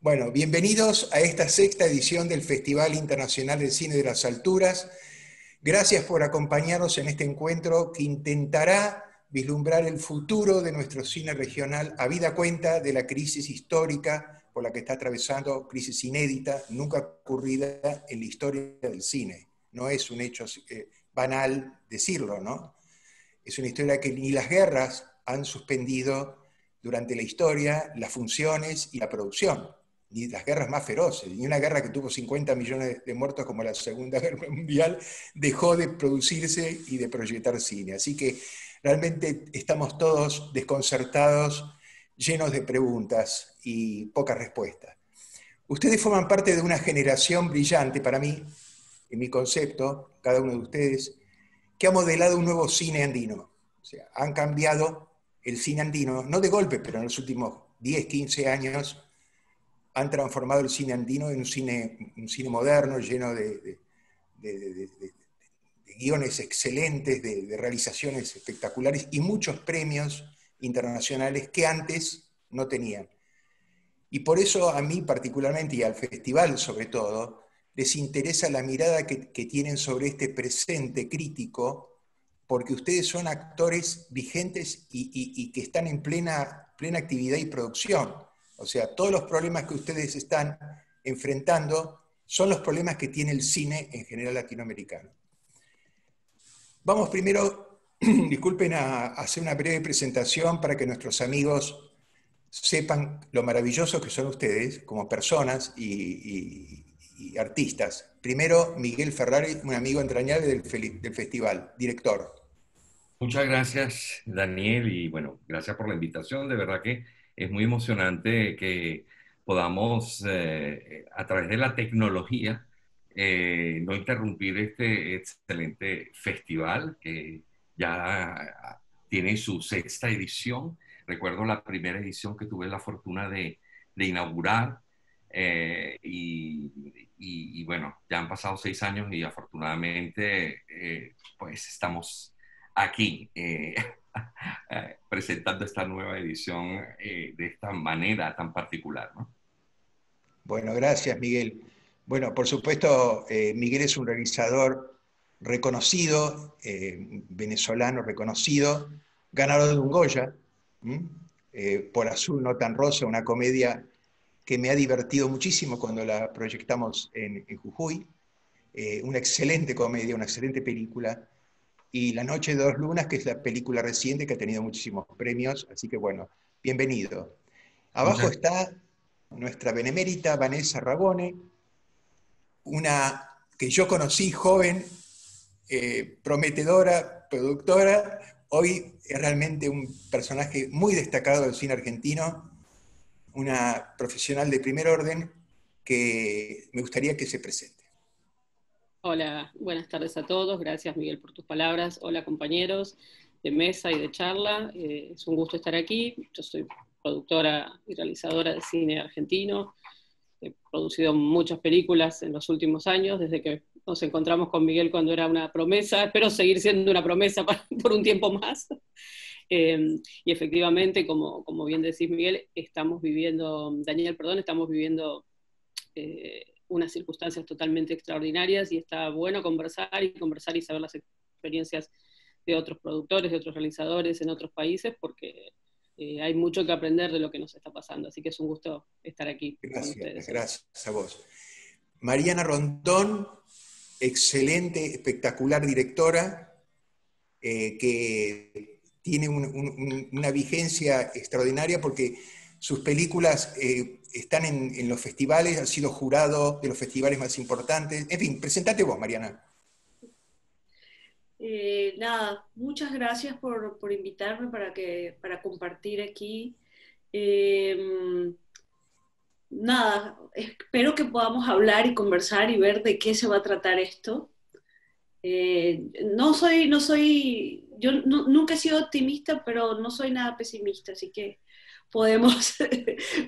Bueno, bienvenidos a esta sexta edición del Festival Internacional del Cine de las Alturas. Gracias por acompañarnos en este encuentro que intentará vislumbrar el futuro de nuestro cine regional, habida cuenta de la crisis histórica por la que está atravesando, crisis inédita, nunca ocurrida en la historia del cine. No es un hecho banal decirlo, ¿no? Es una historia que ni las guerras han suspendido durante la historia las funciones y la producción, ni las guerras más feroces, ni una guerra que tuvo 50 millones de muertos como la Segunda Guerra Mundial dejó de producirse y de proyectar cine. Así que realmente estamos todos desconcertados, llenos de preguntas y pocas respuestas. Ustedes forman parte de una generación brillante para mí, en mi concepto, cada uno de ustedes, que ha modelado un nuevo cine andino. O sea, han cambiado el cine andino, no de golpe, pero en los últimos 10, 15 años, han transformado el cine andino en un cine moderno, lleno de guiones excelentes, de realizaciones espectaculares y muchos premios internacionales que antes no tenían. Y por eso a mí particularmente, y al festival sobre todo, les interesa la mirada que tienen sobre este presente crítico, porque ustedes son actores vigentes y que están en plena actividad y producción. O sea, todos los problemas que ustedes están enfrentando son los problemas que tiene el cine en general latinoamericano. Vamos primero, disculpen, a hacer una breve presentación para que nuestros amigos sepan lo maravillosos que son ustedes como personas y artistas. Primero, Miguel Ferrari, un amigo entrañable del festival, director. Muchas gracias, Daniel, y bueno, gracias por la invitación. De verdad que es muy emocionante que podamos, a través de la tecnología, no interrumpir este excelente festival que ya tiene su sexta edición. Recuerdo la primera edición que tuve la fortuna de inaugurar, y bueno, ya han pasado 6 años y afortunadamente, pues estamos aquí presentando esta nueva edición de esta manera tan particular, ¿no? Bueno, gracias, Miguel. Bueno, por supuesto, Miguel es un realizador reconocido, venezolano reconocido, ganador de un Goya, por Azul no tan rosa, una comedia que me ha divertido muchísimo cuando la proyectamos en Jujuy. Una excelente comedia, una excelente película. Y La Noche de dos Lunas, que es la película reciente que ha tenido muchísimos premios, así que bueno, bienvenido. Abajo Muchas, está nuestra benemérita Vanessa Ragone, una que yo conocí joven, prometedora, productora, hoy es realmente un personaje muy destacado del cine argentino, una profesional de primer orden que me gustaría que se presente. Hola, buenas tardes a todos. Gracias, Miguel, por tus palabras. Hola, compañeros de mesa y de charla. Es un gusto estar aquí. Yo soy productora y realizadora de cine argentino. He producido muchas películas en los últimos años, desde que nos encontramos con Miguel cuando era una promesa. Espero seguir siendo una promesa por un tiempo más. Y efectivamente, como bien decís, Miguel, Daniel, perdón, estamos viviendo unas circunstancias totalmente extraordinarias y está bueno conversar y saber las experiencias de otros productores, de otros realizadores en otros países, porque hay mucho que aprender de lo que nos está pasando. Así que es un gusto estar aquí con ustedes. Gracias a vos. Mariana Rondón, excelente, espectacular directora, que tiene una vigencia extraordinaria porque sus películas están en los festivales, ha sido jurado de los festivales más importantes. En fin, presentate vos, Mariana. Nada, muchas gracias por invitarme para compartir aquí. Eh, Nada, espero que podamos hablar y conversar y ver de qué se va a tratar esto. Nunca he sido optimista, pero no soy nada pesimista, así que podemos,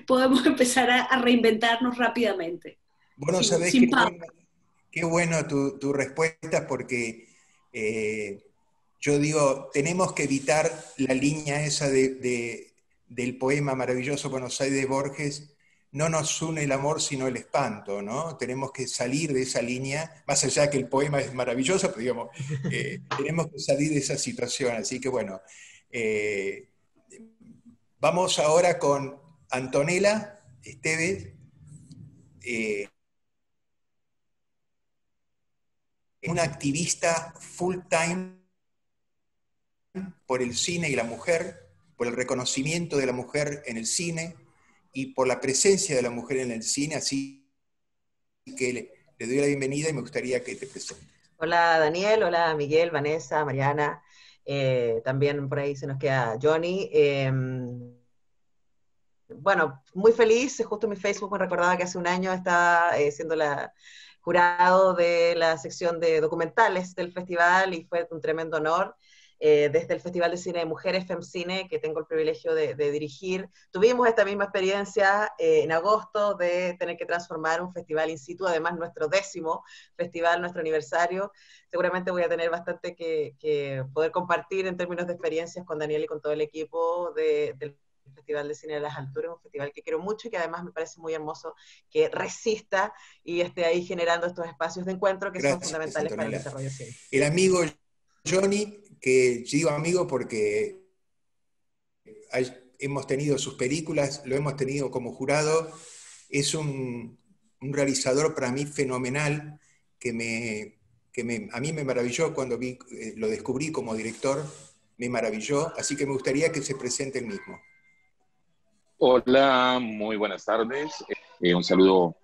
podemos empezar a reinventarnos rápidamente, Bueno, sabés sin pausa. qué bueno tu respuesta porque yo digo, tenemos que evitar la línea esa del poema maravilloso Buenos Aires de Borges, no nos une el amor sino el espanto, ¿no? Tenemos que salir de esa línea, más allá de que el poema es maravilloso, pero digamos, tenemos que salir de esa situación. Así que bueno, eh, vamos ahora con Antonella Esteves, una activista full time por el cine y la mujer, por el reconocimiento de la mujer en el cine y por la presencia de la mujer en el cine, así que le doy la bienvenida y me gustaría que te presentes. Hola Daniel, hola Miguel, Vanessa, Mariana, también por ahí se nos queda Johnny. Bueno, muy feliz, justo en mi Facebook me recordaba que hace un año estaba siendo la jurado de la sección de documentales del festival y fue un tremendo honor. Desde el Festival de Cine de Mujeres, FemCine, que tengo el privilegio de dirigir. Tuvimos esta misma experiencia en agosto de tener que transformar un festival in situ, además nuestro 10º festival, nuestro aniversario. Seguramente voy a tener bastante que poder compartir en términos de experiencias con Daniel y con todo el equipo del Festival de Cine de las Alturas, un festival que quiero mucho y que además me parece muy hermoso que resista y esté ahí generando estos espacios de encuentro que son fundamentales para el desarrollo cine. El amigo Johnny, que digo amigo porque hemos tenido sus películas, lo hemos tenido como jurado, es un realizador para mí fenomenal, a mí me maravilló cuando lo descubrí como director, me maravilló, así que me gustaría que se presente el mismo. Hola, muy buenas tardes. Un saludo.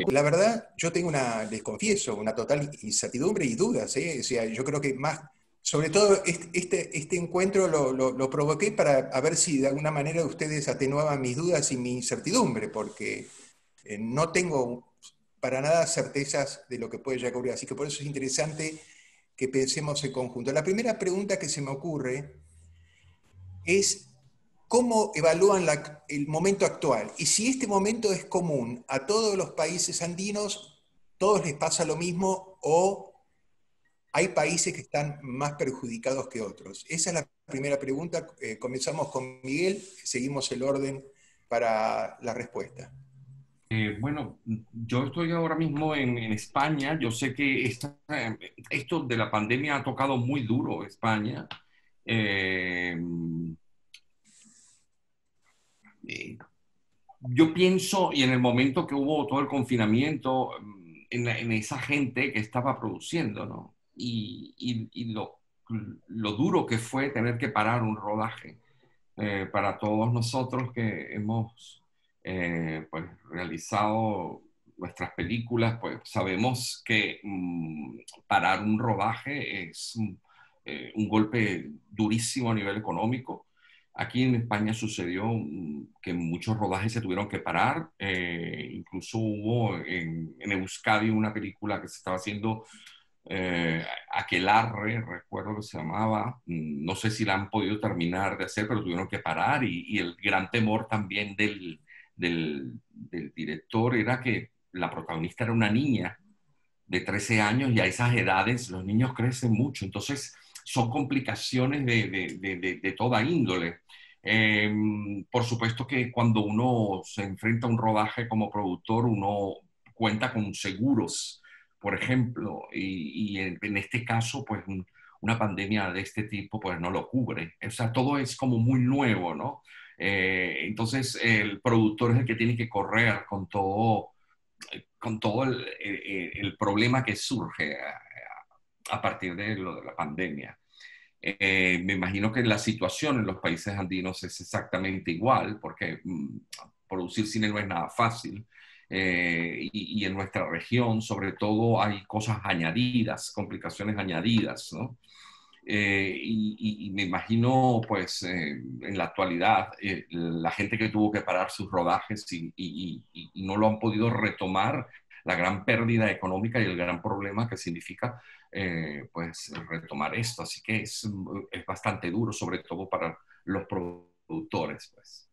La verdad, yo tengo les confieso, una total incertidumbre y dudas, ¿eh? O sea, yo creo que más, sobre todo este encuentro lo provoqué para ver si de alguna manera ustedes atenuaban mis dudas y mi incertidumbre, porque no tengo para nada certezas de lo que puede llegar a ocurrir, así que por eso es interesante que pensemos en conjunto. La primera pregunta que se me ocurre es: ¿cómo evalúan el momento actual? Y si este momento es común a todos los países andinos, ¿todos les pasa lo mismo o hay países que están más perjudicados que otros? Esa es la primera pregunta. Comenzamos con Miguel, seguimos el orden para la respuesta. Bueno, yo estoy ahora mismo en España. Yo sé que esto de la pandemia ha tocado muy duro España. Yo pienso, y en el momento que hubo todo el confinamiento, en esa gente que estaba produciendo, ¿no? Y lo duro que fue tener que parar un rodaje para todos nosotros que hemos pues, realizado nuestras películas, pues sabemos que parar un rodaje es un golpe durísimo a nivel económico. Aquí en España sucedió que muchos rodajes se tuvieron que parar. Incluso hubo en Euskadi una película que se estaba haciendo, Aquelarre, recuerdo que se llamaba. No sé si la han podido terminar de hacer, pero tuvieron que parar. Y el gran temor también del director era que la protagonista era una niña de 13 años y a esas edades los niños crecen mucho. Entonces son complicaciones de toda índole. Por supuesto que cuando uno se enfrenta a un rodaje como productor, uno cuenta con seguros, por ejemplo, y en este caso, pues una pandemia de este tipo, pues no lo cubre. O sea, todo es como muy nuevo, ¿no? Entonces el productor es el que tiene que correr con todo el problema que surge a partir de la pandemia. Me imagino que la situación en los países andinos es exactamente igual, porque producir cine no es nada fácil. Y en nuestra región, sobre todo, hay cosas añadidas, complicaciones añadidas, ¿no? Y me imagino, pues, en la actualidad, la gente que tuvo que parar sus rodajes y no lo han podido retomar, la gran pérdida económica y el gran problema que significa, pues, retomar esto. Así que es bastante duro, sobre todo para los productores, pues.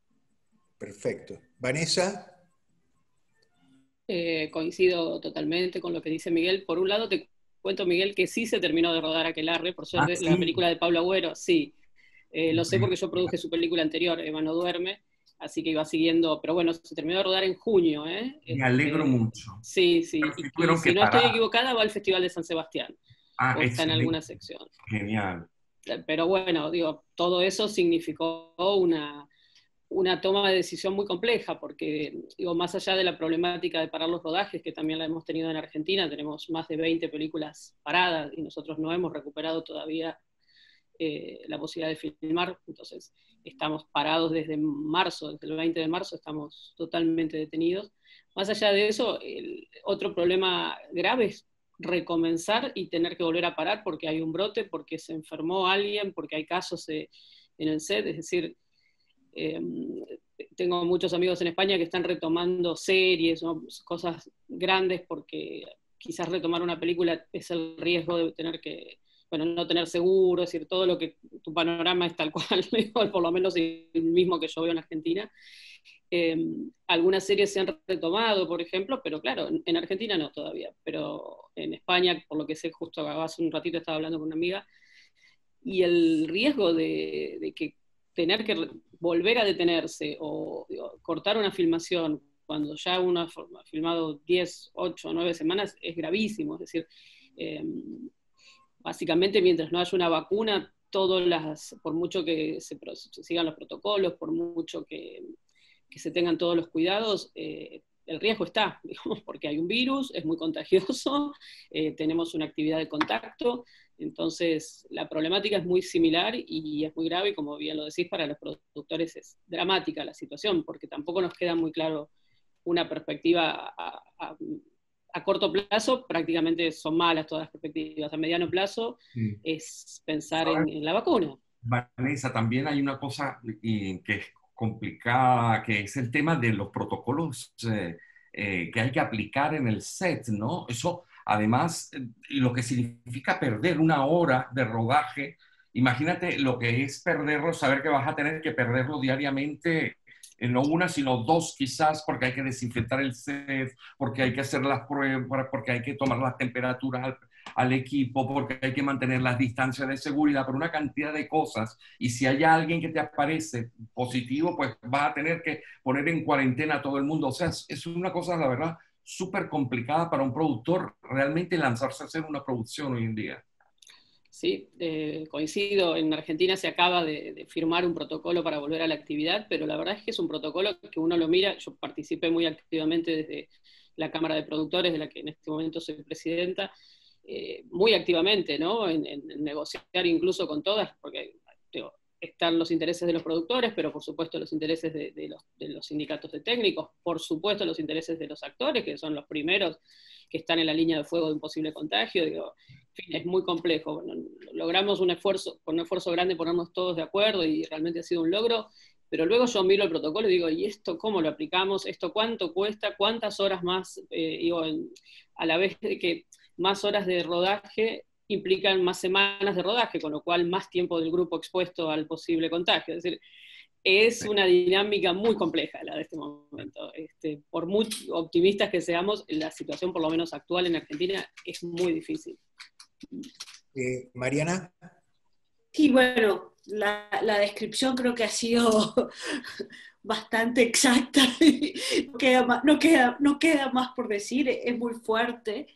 Perfecto. Vanessa. Coincido totalmente con lo que dice Miguel. Por un lado, te cuento, Miguel, que sí se terminó de rodar Aquelarre, por suerte, ¿sí? La película de Pablo Agüero, sí. Lo sé porque yo produje su película anterior, Eva no duerme, así que iba siguiendo, pero bueno, se terminó de rodar en junio. Me alegro mucho. Sí, sí, y si no estoy equivocada, va al Festival de San Sebastián, o está en alguna sección. Genial. Pero bueno, digo, todo eso significó una toma de decisión muy compleja, porque digo, más allá de la problemática de parar los rodajes, que también la hemos tenido en Argentina, tenemos más de 20 películas paradas y nosotros no hemos recuperado todavía la posibilidad de filmar, entonces estamos parados desde marzo, desde el 20 de marzo estamos totalmente detenidos. Más allá de eso, otro problema grave es recomenzar y tener que volver a parar porque hay un brote, porque se enfermó alguien, porque hay casos en el set, es decir, tengo muchos amigos en España que están retomando series, ¿no? Cosas grandes, porque quizás retomar una película es el riesgo de tener que, bueno, no tener seguro, es decir, todo lo que tu panorama es tal cual, por lo menos el mismo que yo veo en Argentina. Algunas series se han retomado, por ejemplo, pero claro, en Argentina no todavía, pero en España, por lo que sé, justo hace un ratito estaba hablando con una amiga, y el riesgo de que tener que volver a detenerse o digo, cortar una filmación cuando ya uno ha filmado 10, 8, 9 semanas es gravísimo. Es decir, básicamente mientras no haya una vacuna, por mucho que se sigan los protocolos, por mucho que se tengan todos los cuidados, el riesgo está, digamos, porque hay un virus, es muy contagioso, tenemos una actividad de contacto, entonces la problemática es muy similar y es muy grave, y como bien lo decís, para los productores es dramática la situación, porque tampoco nos queda muy claro una perspectiva a corto plazo, prácticamente son malas todas las perspectivas. A mediano plazo es pensar en la vacuna. Vanessa, también hay una cosa que es complicada, que es el tema de los protocolos que hay que aplicar en el set, ¿no? Eso, además, lo que significa perder una hora de rodaje, imagínate lo que es perderlo, saber que vas a tener que perderlo diariamente, no una, sino dos quizás, porque hay que desinfectar el set, porque hay que hacer las pruebas, porque hay que tomar las temperaturas al equipo, porque hay que mantener las distancias de seguridad, por una cantidad de cosas. Y si hay alguien que te aparece positivo, pues vas a tener que poner en cuarentena a todo el mundo. O sea, es una cosa, la verdad, súper complicada para un productor realmente lanzarse a hacer una producción hoy en día. Sí, coincido, en Argentina se acaba de firmar un protocolo para volver a la actividad, pero la verdad es que es un protocolo que uno lo mira. Yo participé muy activamente desde la Cámara de Productores, de la que en este momento soy presidenta, muy activamente, ¿no? En negociar incluso con todas, porque digo, están los intereses de los productores, pero por supuesto los intereses de los sindicatos de técnicos, por supuesto los intereses de los actores, que son los primeros que están en la línea de fuego de un posible contagio. Digo, en fin, es muy complejo. Bueno, logramos con un esfuerzo grande ponernos todos de acuerdo y realmente ha sido un logro, pero luego yo miro el protocolo y digo, ¿y esto cómo lo aplicamos? ¿Esto cuánto cuesta? ¿Cuántas horas más? A la vez de que más horas de rodaje implican más semanas de rodaje, con lo cual más tiempo del grupo expuesto al posible contagio. Es decir, es una dinámica muy compleja la de este momento. Por muy optimistas que seamos, la situación, por lo menos actual en Argentina, es muy difícil. Mariana. Sí, bueno, la descripción creo que ha sido bastante exacta. No queda más por decir, es muy fuerte.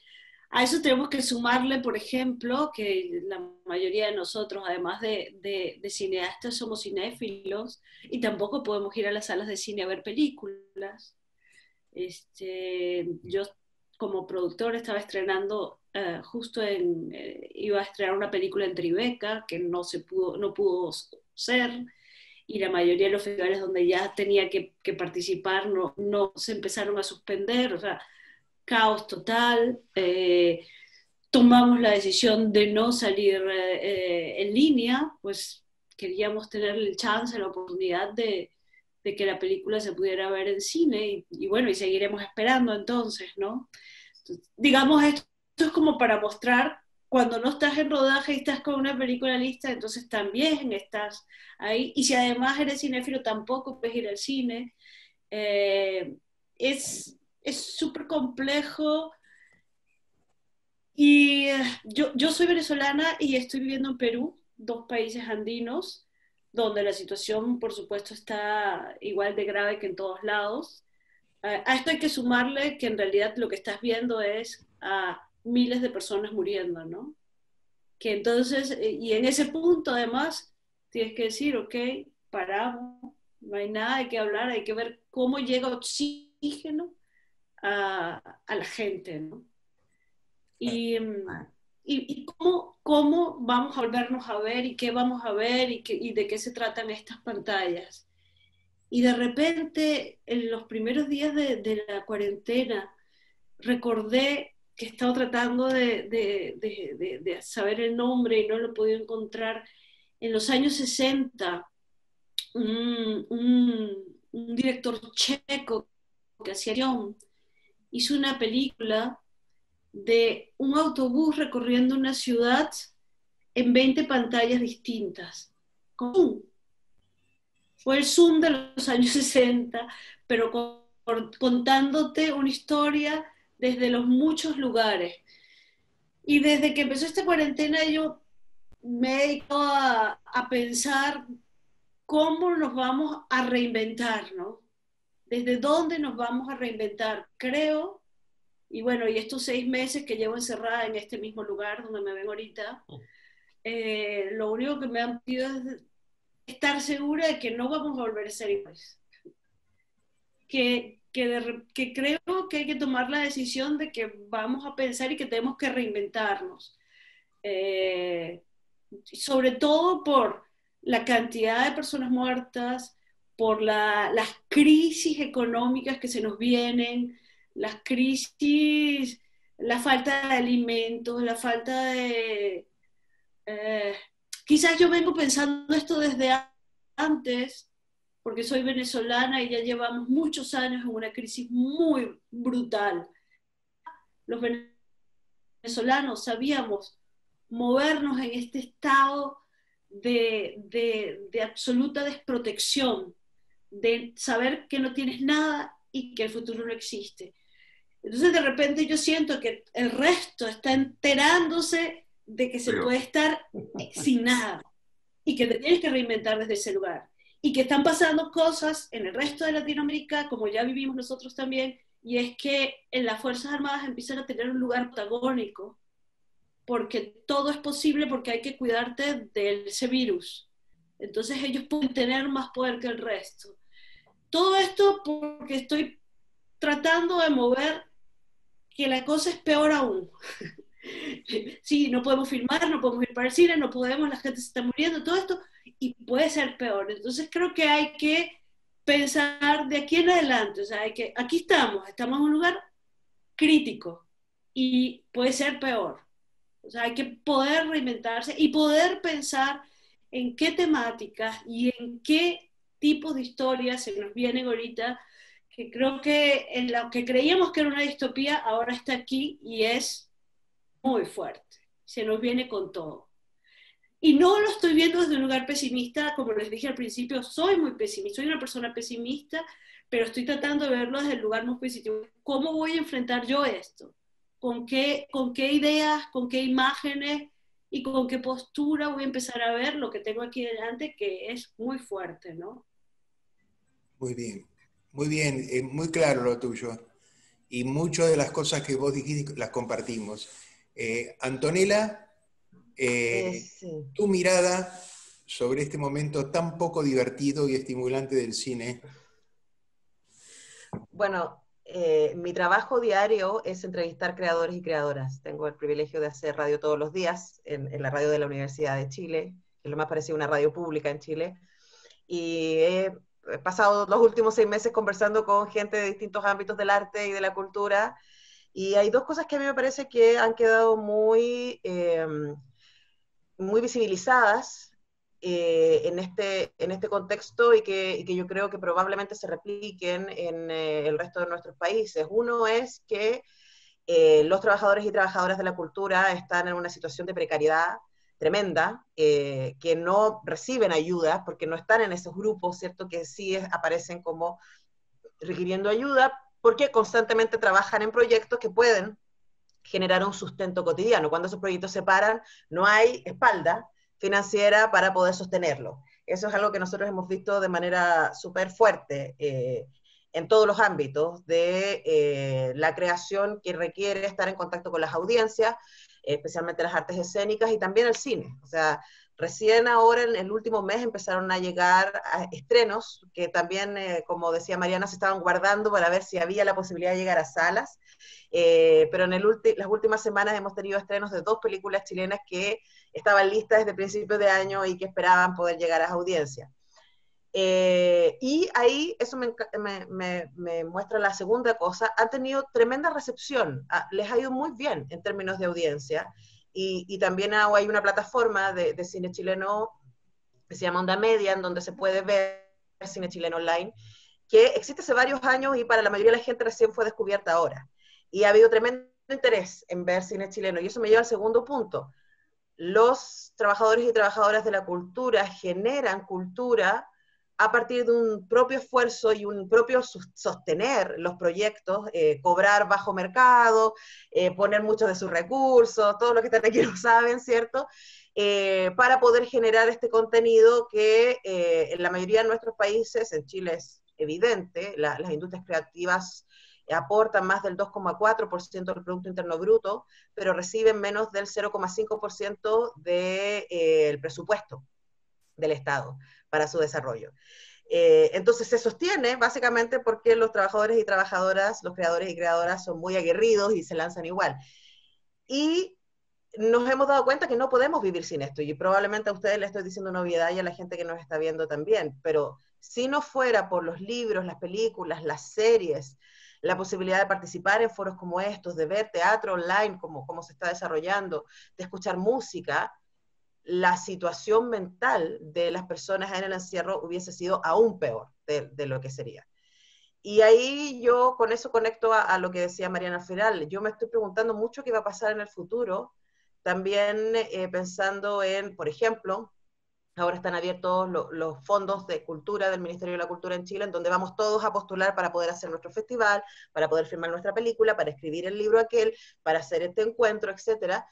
A eso tenemos que sumarle, por ejemplo, que la mayoría de nosotros, además de cineastas, somos cinéfilos y tampoco podemos ir a las salas de cine a ver películas. Yo como productor estaba estrenando, iba a estrenar una película en Tribeca que no pudo ser, y la mayoría de los festivales donde ya tenía que participar no se empezaron a suspender, o sea, caos total. Tomamos la decisión de no salir en línea, pues queríamos tener el chance, la oportunidad de que la película se pudiera ver en cine, y bueno, y seguiremos esperando entonces, ¿no? Entonces, digamos, esto es como para mostrar, cuando no estás en rodaje y estás con una película lista, entonces también estás ahí, y si además eres cinéfilo tampoco puedes ir al cine. Es súper complejo. Y yo soy venezolana y estoy viviendo en Perú, dos países andinos, donde la situación, por supuesto, está igual de grave que en todos lados. A esto hay que sumarle que en realidad lo que estás viendo es a miles de personas muriendo, ¿no? Que entonces, y en ese punto además, tienes que decir, ok, paramos, no hay nada de qué hablar, hay que ver cómo llega oxígeno a la gente, ¿no? Y cómo vamos a volvernos a ver y qué vamos a ver y de qué se tratan estas pantallas. Y de repente, en los primeros días de la cuarentena, recordé que he estado tratando de saber el nombre y no lo he podido encontrar. En los años 60, un director checo que hacía acción hizo una película de un autobús recorriendo una ciudad en 20 pantallas distintas. Fue el Zoom de los años 60, pero contándote una historia desde los muchos lugares. Y desde que empezó esta cuarentena yo me he dedicado a pensar cómo nos vamos a reinventar, ¿no? ¿Desde dónde nos vamos a reinventar? Creo, y bueno, y estos 6 meses que llevo encerrada en este mismo lugar donde me ven ahorita, lo único que me han pedido es estar segura de que no vamos a volver a ser iguales. Que creo que hay que tomar la decisión de que vamos a pensar y que tenemos que reinventarnos. Sobre todo por la cantidad de personas muertas, por las crisis económicas que se nos vienen, las crisis, la falta de alimentos, la falta de... quizás yo vengo pensando esto desde antes, porque soy venezolana y ya llevamos muchos años en una crisis muy brutal. Los venezolanos sabíamos movernos en este estado de absoluta desprotección, de saber que no tienes nada y que el futuro no existe. Entonces de repente yo siento que el resto está enterándose de que se puede estar sin nada y que te tienes que reinventar desde ese lugar. Y que están pasando cosas en el resto de Latinoamérica, como ya vivimos nosotros también, y es que en las Fuerzas Armadas empiezan a tener un lugar protagónico, porque todo es posible, porque hay que cuidarte de ese virus. Entonces ellos pueden tener más poder que el resto. Todo esto porque estoy tratando de mover que la cosa es peor aún. Sí, no podemos filmar, no podemos ir para el cine, no podemos, la gente se está muriendo, todo esto, y puede ser peor. Entonces creo que hay que pensar de aquí en adelante, o sea, aquí estamos en un lugar crítico y puede ser peor. O sea, hay que poder reinventarse y poder pensar en qué temáticas y en qué tipos de historias se nos vienen ahorita, que creo que en lo que creíamos que era una distopía, ahora está aquí y es muy fuerte. Se nos viene con todo. Y no lo estoy viendo desde un lugar pesimista, como les dije al principio, soy muy pesimista, soy una persona pesimista, pero estoy tratando de verlo desde el lugar más positivo. ¿Cómo voy a enfrentar yo esto? ¿Con qué ideas, con qué imágenes y con qué postura voy a empezar a ver lo que tengo aquí delante, que es muy fuerte, ¿no? Muy bien, muy claro lo tuyo. y muchas de las cosas que vos dijiste las compartimos. Antonella, Sí. tu mirada sobre este momento tan poco divertido y estimulante del cine. Bueno, mi trabajo diario es entrevistar creadores y creadoras. Tengo el privilegio de hacer radio todos los días en la radio de la Universidad de Chile, que es lo más parecido a una radio pública en Chile. Y he pasado los últimos 6 meses conversando con gente de distintos ámbitos del arte y de la cultura. Y hay dos cosas que a mí me parece que han quedado muy visibilizadas en este contexto y que yo creo que probablemente se repliquen en el resto de nuestros países. Uno es que los trabajadores y trabajadoras de la cultura están en una situación de precariedad tremenda, que no reciben ayuda porque no están en esos grupos, ¿cierto? Que sí aparecen como requiriendo ayuda porque constantemente trabajan en proyectos que pueden generar un sustento cotidiano. Cuando esos proyectos se paran, no hay espalda financiera para poder sostenerlo. Eso es algo que nosotros hemos visto de manera súper fuerte en todos los ámbitos de la creación que requiere estar en contacto con las audiencias, especialmente las artes escénicas y también el cine. O sea, recién ahora en el último mes empezaron a llegar a estrenos que también, como decía Mariana, se estaban guardando para ver si había la posibilidad de llegar a salas. Pero en las últimas semanas hemos tenido estrenos de 2 películas chilenas que estaban listas desde principios de año y que esperaban poder llegar a las audiencias. Y ahí eso me muestra la segunda cosa, han tenido tremenda recepción, les ha ido muy bien en términos de audiencia, y también hay una plataforma de cine chileno que se llama Onda Media, en donde se puede ver cine chileno online, que existe hace varios años y para la mayoría de la gente recién fue descubierta ahora. Y ha habido tremendo interés en ver cine chileno, y eso me lleva al segundo punto. Los trabajadores y trabajadoras de la cultura generan cultura a partir de un propio esfuerzo y un propio sostener los proyectos, cobrar bajo mercado, poner muchos de sus recursos, todo lo que están aquí lo saben, ¿cierto? Para poder generar este contenido que en la mayoría de nuestros países, en Chile es evidente, las industrias creativas aportan más del 2,4% del Producto Interno Bruto, pero reciben menos del 0,5% del presupuesto del Estado para su desarrollo. Entonces se sostiene básicamente porque los trabajadores y trabajadoras, los creadores y creadoras son muy aguerridos y se lanzan igual. Y nos hemos dado cuenta que no podemos vivir sin esto, y probablemente a ustedes les estoy diciendo una obviedad y a la gente que nos está viendo también, pero si no fuera por los libros, las películas, las series, la posibilidad de participar en foros como estos, de ver teatro online como se está desarrollando, de escuchar música, la situación mental de las personas en el encierro hubiese sido aún peor de lo que sería. Y ahí yo con eso conecto a lo que decía Mariana al final. Yo me estoy preguntando mucho qué va a pasar en el futuro, también pensando en, por ejemplo, ahora están abiertos los fondos de cultura del Ministerio de la Cultura en Chile, en donde vamos todos a postular para poder hacer nuestro festival, para poder filmar nuestra película, para escribir el libro aquel, para hacer este encuentro, etcétera.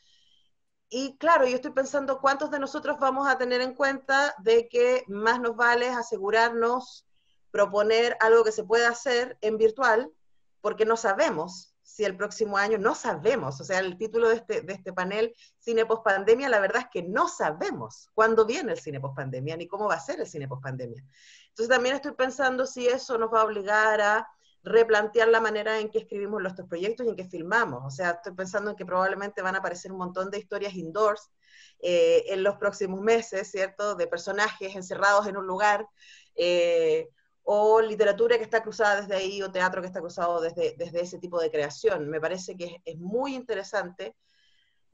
Y claro, yo estoy pensando cuántos de nosotros vamos a tener en cuenta de que más nos vale asegurarnos, proponer algo que se pueda hacer en virtual, porque no sabemos si el próximo año, no sabemos, o sea, el título de este panel, Cine Post-Pandemia, la verdad es que no sabemos cuándo viene el cine post-pandemia, ni cómo va a ser el cine post-pandemia. Entonces también estoy pensando si eso nos va a obligar a replantear la manera en que escribimos nuestros proyectos y en que filmamos. O sea, estoy pensando en que probablemente van a aparecer un montón de historias indoors en los próximos meses, ¿cierto? De personajes encerrados en un lugar, o literatura que está cruzada desde ahí, o teatro que está cruzado desde ese tipo de creación. Me parece que es muy interesante,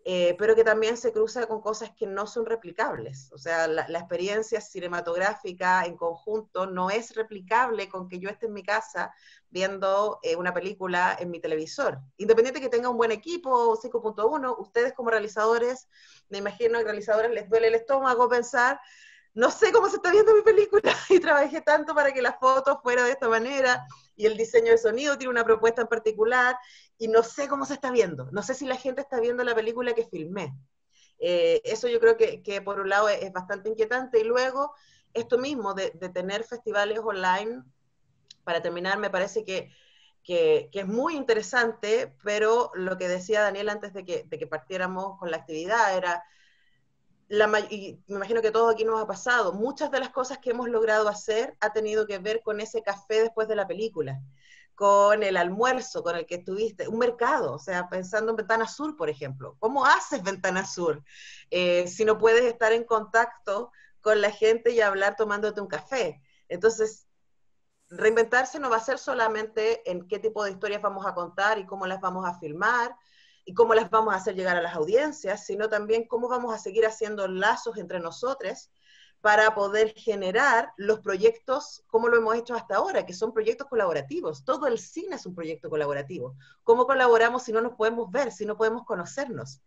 pero que también se cruza con cosas que no son replicables. O sea, la experiencia cinematográfica en conjunto no es replicable con que yo esté en mi casa viendo una película en mi televisor. Independiente que tenga un buen equipo, 5.1, ustedes como realizadores, me imagino que a realizadores les duele el estómago pensar, no sé cómo se está viendo mi película, y trabajé tanto para que la foto fuera de esta manera, y el diseño de sonido tiene una propuesta en particular, y no sé cómo se está viendo, no sé si la gente está viendo la película que filmé. Eso yo creo que por un lado es bastante inquietante, y luego esto mismo de tener festivales online, para terminar, me parece que que es muy interesante, pero lo que decía Daniel antes de que partiéramos con la actividad era, y me imagino que todo aquí nos ha pasado, muchas de las cosas que hemos logrado hacer ha tenido que ver con ese café después de la película, con el almuerzo con el que estuviste, un mercado, o sea, pensando en Ventana Sur, por ejemplo. ¿Cómo haces Ventana Sur si no puedes estar en contacto con la gente y hablar tomándote un café? Entonces, reinventarse no va a ser solamente en qué tipo de historias vamos a contar y cómo las vamos a filmar y cómo las vamos a hacer llegar a las audiencias, sino también cómo vamos a seguir haciendo lazos entre nosotros para poder generar los proyectos como lo hemos hecho hasta ahora, que son proyectos colaborativos. Todo el cine es un proyecto colaborativo. ¿Cómo colaboramos si no nos podemos ver, si no podemos conocernos?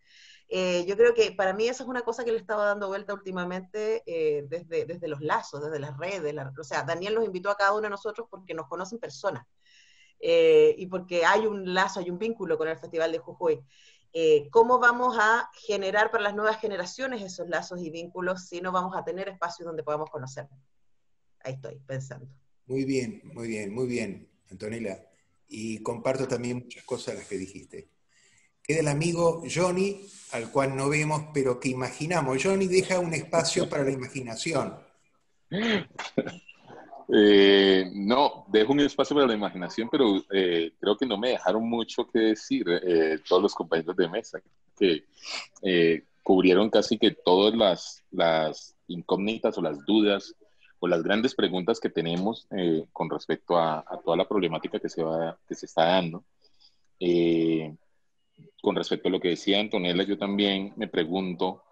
Yo creo que para mí esa es una cosa que le estaba dando vuelta últimamente desde los lazos, desde las redes. O sea, Daniel nos invitó a cada uno de nosotros porque nos conocen personas y porque hay un lazo, hay un vínculo con el Festival de Jujuy. ¿Cómo vamos a generar para las nuevas generaciones esos lazos y vínculos si no vamos a tener espacios donde podamos conocernos? Ahí estoy pensando. Muy bien, muy bien, muy bien, Antonella. Y comparto también muchas cosas las que dijiste. Queda el amigo Johnny, al cual no vemos, pero que imaginamos. Johnny deja un espacio para la imaginación. No, dejo un espacio para la imaginación, pero creo que no me dejaron mucho que decir todos los compañeros de mesa, que cubrieron casi que todas las incógnitas o las dudas o las grandes preguntas que tenemos con respecto a toda la problemática que se está dando. Con respecto a lo que decía Antonella, yo también me pregunto,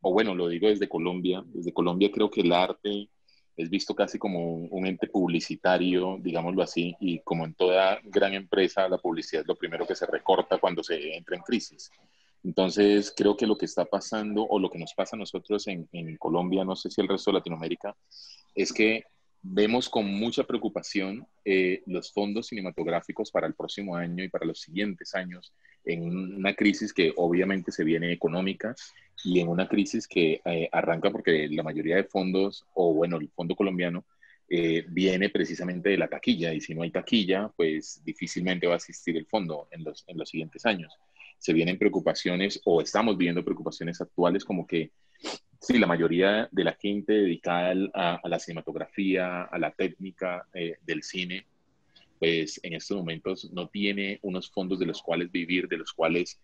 o bueno, lo digo desde Colombia creo que el arte es visto casi como un ente publicitario, digámoslo así, y como en toda gran empresa, la publicidad es lo primero que se recorta cuando se entra en crisis. Entonces, creo que lo que está pasando, o lo que nos pasa a nosotros en Colombia, no sé si el resto de Latinoamérica, es que vemos con mucha preocupación los fondos cinematográficos para el próximo año y para los siguientes años, en una crisis que obviamente se viene económica y en una crisis que arranca porque la mayoría de fondos, o bueno, el fondo colombiano, viene precisamente de la taquilla, y si no hay taquilla, pues difícilmente va a existir el fondo en los siguientes años. Se vienen preocupaciones, o estamos viendo preocupaciones actuales, como que sí, la mayoría de la gente dedicada a la cinematografía, a la técnica del cine, pues en estos momentos no tiene unos fondos de los cuales vivir, de los cuales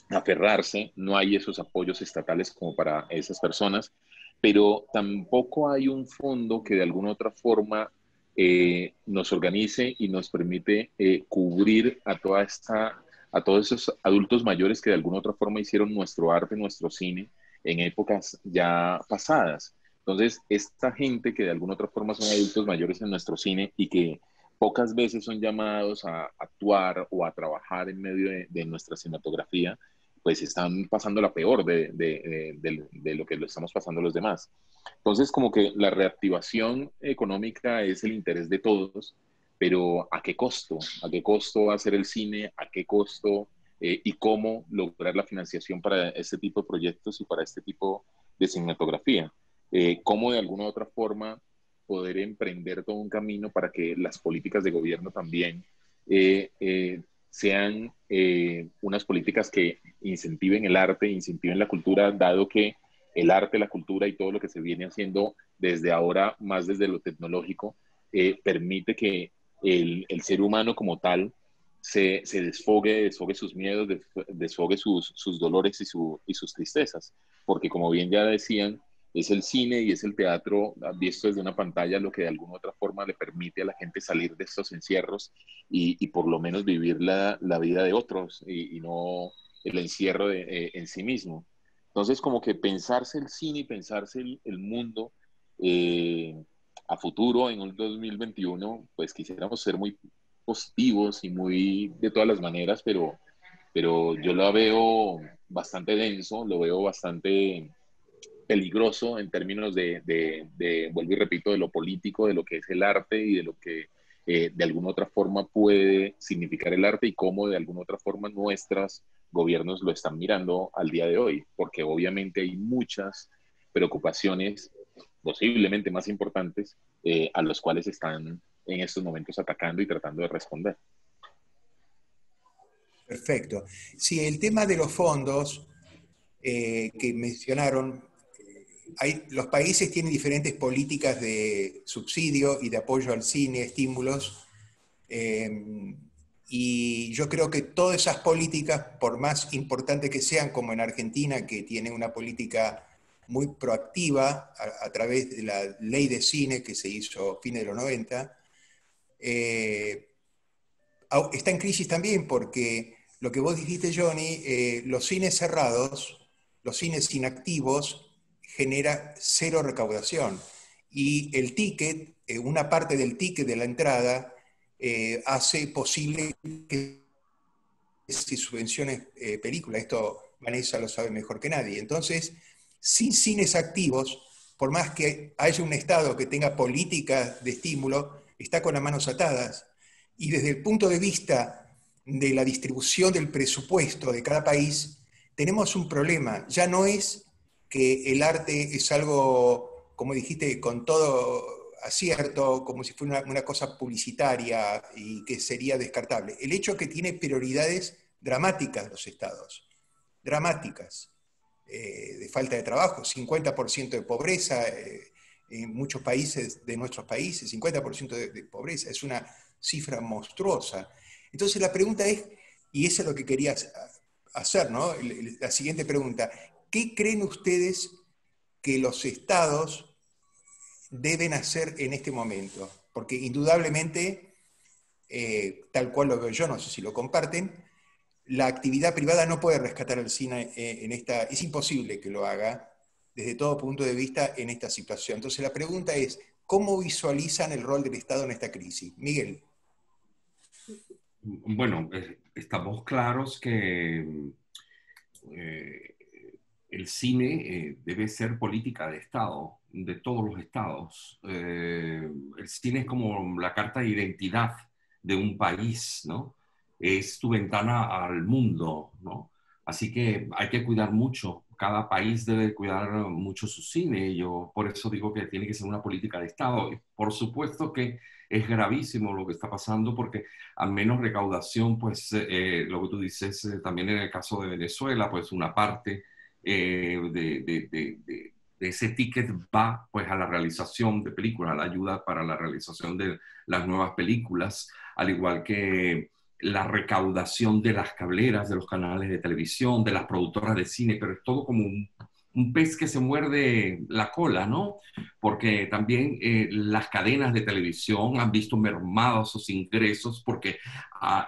aferrarse, no hay esos apoyos estatales como para esas personas, pero tampoco hay un fondo que de alguna otra forma nos organice y nos permite cubrir a todos esos adultos mayores que de alguna otra forma hicieron nuestro arte, nuestro cine en épocas ya pasadas. Entonces, esta gente que de alguna otra forma son adultos mayores en nuestro cine y que pocas veces son llamados a actuar o a trabajar en medio de nuestra cinematografía, pues están pasando la peor de lo que lo estamos pasando los demás. Entonces, como que la reactivación económica es el interés de todos, pero ¿a qué costo? ¿A qué costo hacer el cine? ¿A qué costo y cómo lograr la financiación para este tipo de proyectos y para este tipo de cinematografía? ¿Cómo de alguna u otra forma poder emprender todo un camino para que las políticas de gobierno también sean unas políticas que incentiven el arte, incentiven la cultura, dado que el arte, la cultura y todo lo que se viene haciendo desde ahora, más desde lo tecnológico, permite que el ser humano como tal se desfogue sus miedos, desfogue sus dolores y sus tristezas. Porque como bien ya decían, es el cine y es el teatro visto desde una pantalla lo que de alguna u otra forma le permite a la gente salir de estos encierros y por lo menos vivir la vida de otros y no el encierro en sí mismo. Entonces, como que pensarse el cine y pensarse el mundo a futuro, en un 2021, pues quisiéramos ser muy positivos y muy de todas las maneras, pero yo lo veo bastante denso, lo veo bastante peligroso en términos vuelvo y repito, de lo político, de lo que es el arte y de lo que de alguna otra forma puede significar el arte y cómo de alguna otra forma nuestros gobiernos lo están mirando al día de hoy, porque obviamente hay muchas preocupaciones posiblemente más importantes a los cuales están en estos momentos atacando y tratando de responder. Perfecto. Sí, el tema de los fondos que mencionaron, los países tienen diferentes políticas de subsidio y de apoyo al cine, estímulos, y yo creo que todas esas políticas, por más importantes que sean, como en Argentina, que tiene una política muy proactiva a través de la ley de cine que se hizo a fines de los 90, está en crisis también porque lo que vos dijiste, Johnny, los cines cerrados, los cines inactivos, genera cero recaudación. Y el ticket, una parte del ticket de la entrada, hace posible que se subvencione películas. Esto Vanessa lo sabe mejor que nadie. Entonces, sin cines activos, por más que haya un Estado que tenga políticas de estímulo, está con las manos atadas. Y desde el punto de vista de la distribución del presupuesto de cada país, tenemos un problema. Ya no es que el arte es algo, como dijiste, con todo acierto, como si fuera una cosa publicitaria y que sería descartable. El hecho es que tiene prioridades dramáticas los estados, dramáticas, de falta de trabajo, 50% de pobreza, en muchos países de nuestros países, 50% de pobreza, es una cifra monstruosa. Entonces la pregunta es, y eso es lo que quería hacer, ¿no? La siguiente pregunta, ¿qué creen ustedes que los estados deben hacer en este momento? Porque indudablemente, tal cual lo veo yo, no sé si lo comparten, la actividad privada no puede rescatar al cine en esta, es imposible que lo haga desde todo punto de vista en esta situación. Entonces la pregunta es, ¿cómo visualizan el rol del Estado en esta crisis? Miguel. Bueno, estamos claros que el cine debe ser política de Estado, de todos los estados. El cine es como la carta de identidad de un país, ¿no? Es tu ventana al mundo, ¿no? Así que hay que cuidar mucho. Cada país debe cuidar mucho su cine. Yo por eso digo que tiene que ser una política de Estado. Y por supuesto que es gravísimo lo que está pasando porque a menos recaudación, pues lo que tú dices, también en el caso de Venezuela, pues una parte de ese ticket va pues a la realización de películas, a la ayuda para la realización de las nuevas películas, al igual que la recaudación de las cableras, de los canales de televisión, de las productoras de cine, pero es todo como un pez que se muerde la cola, ¿no? Porque también las cadenas de televisión han visto mermados sus ingresos porque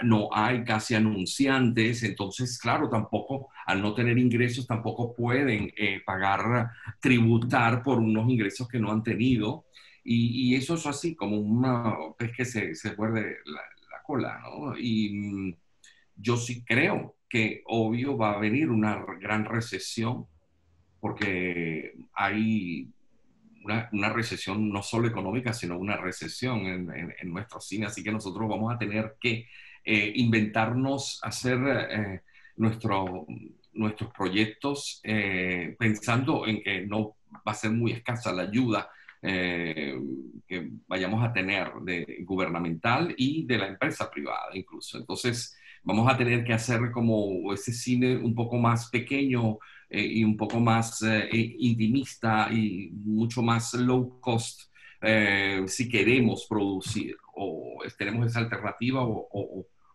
no hay casi anunciantes, entonces, claro, tampoco, al no tener ingresos, tampoco pueden pagar, tributar por unos ingresos que no han tenido, y eso es así, como una pez que se muerde la cola, ¿no? Y yo sí creo que obvio va a venir una gran recesión, porque hay una recesión no solo económica, sino una recesión en nuestro cine. Así que nosotros vamos a tener que inventarnos, hacer nuestros proyectos pensando en que no va a ser muy escasa la ayuda que vayamos a tener de gubernamental y de la empresa privada incluso. Entonces vamos a tener que hacer como ese cine un poco más pequeño, y un poco más intimista y mucho más low cost, si queremos producir o tenemos esa alternativa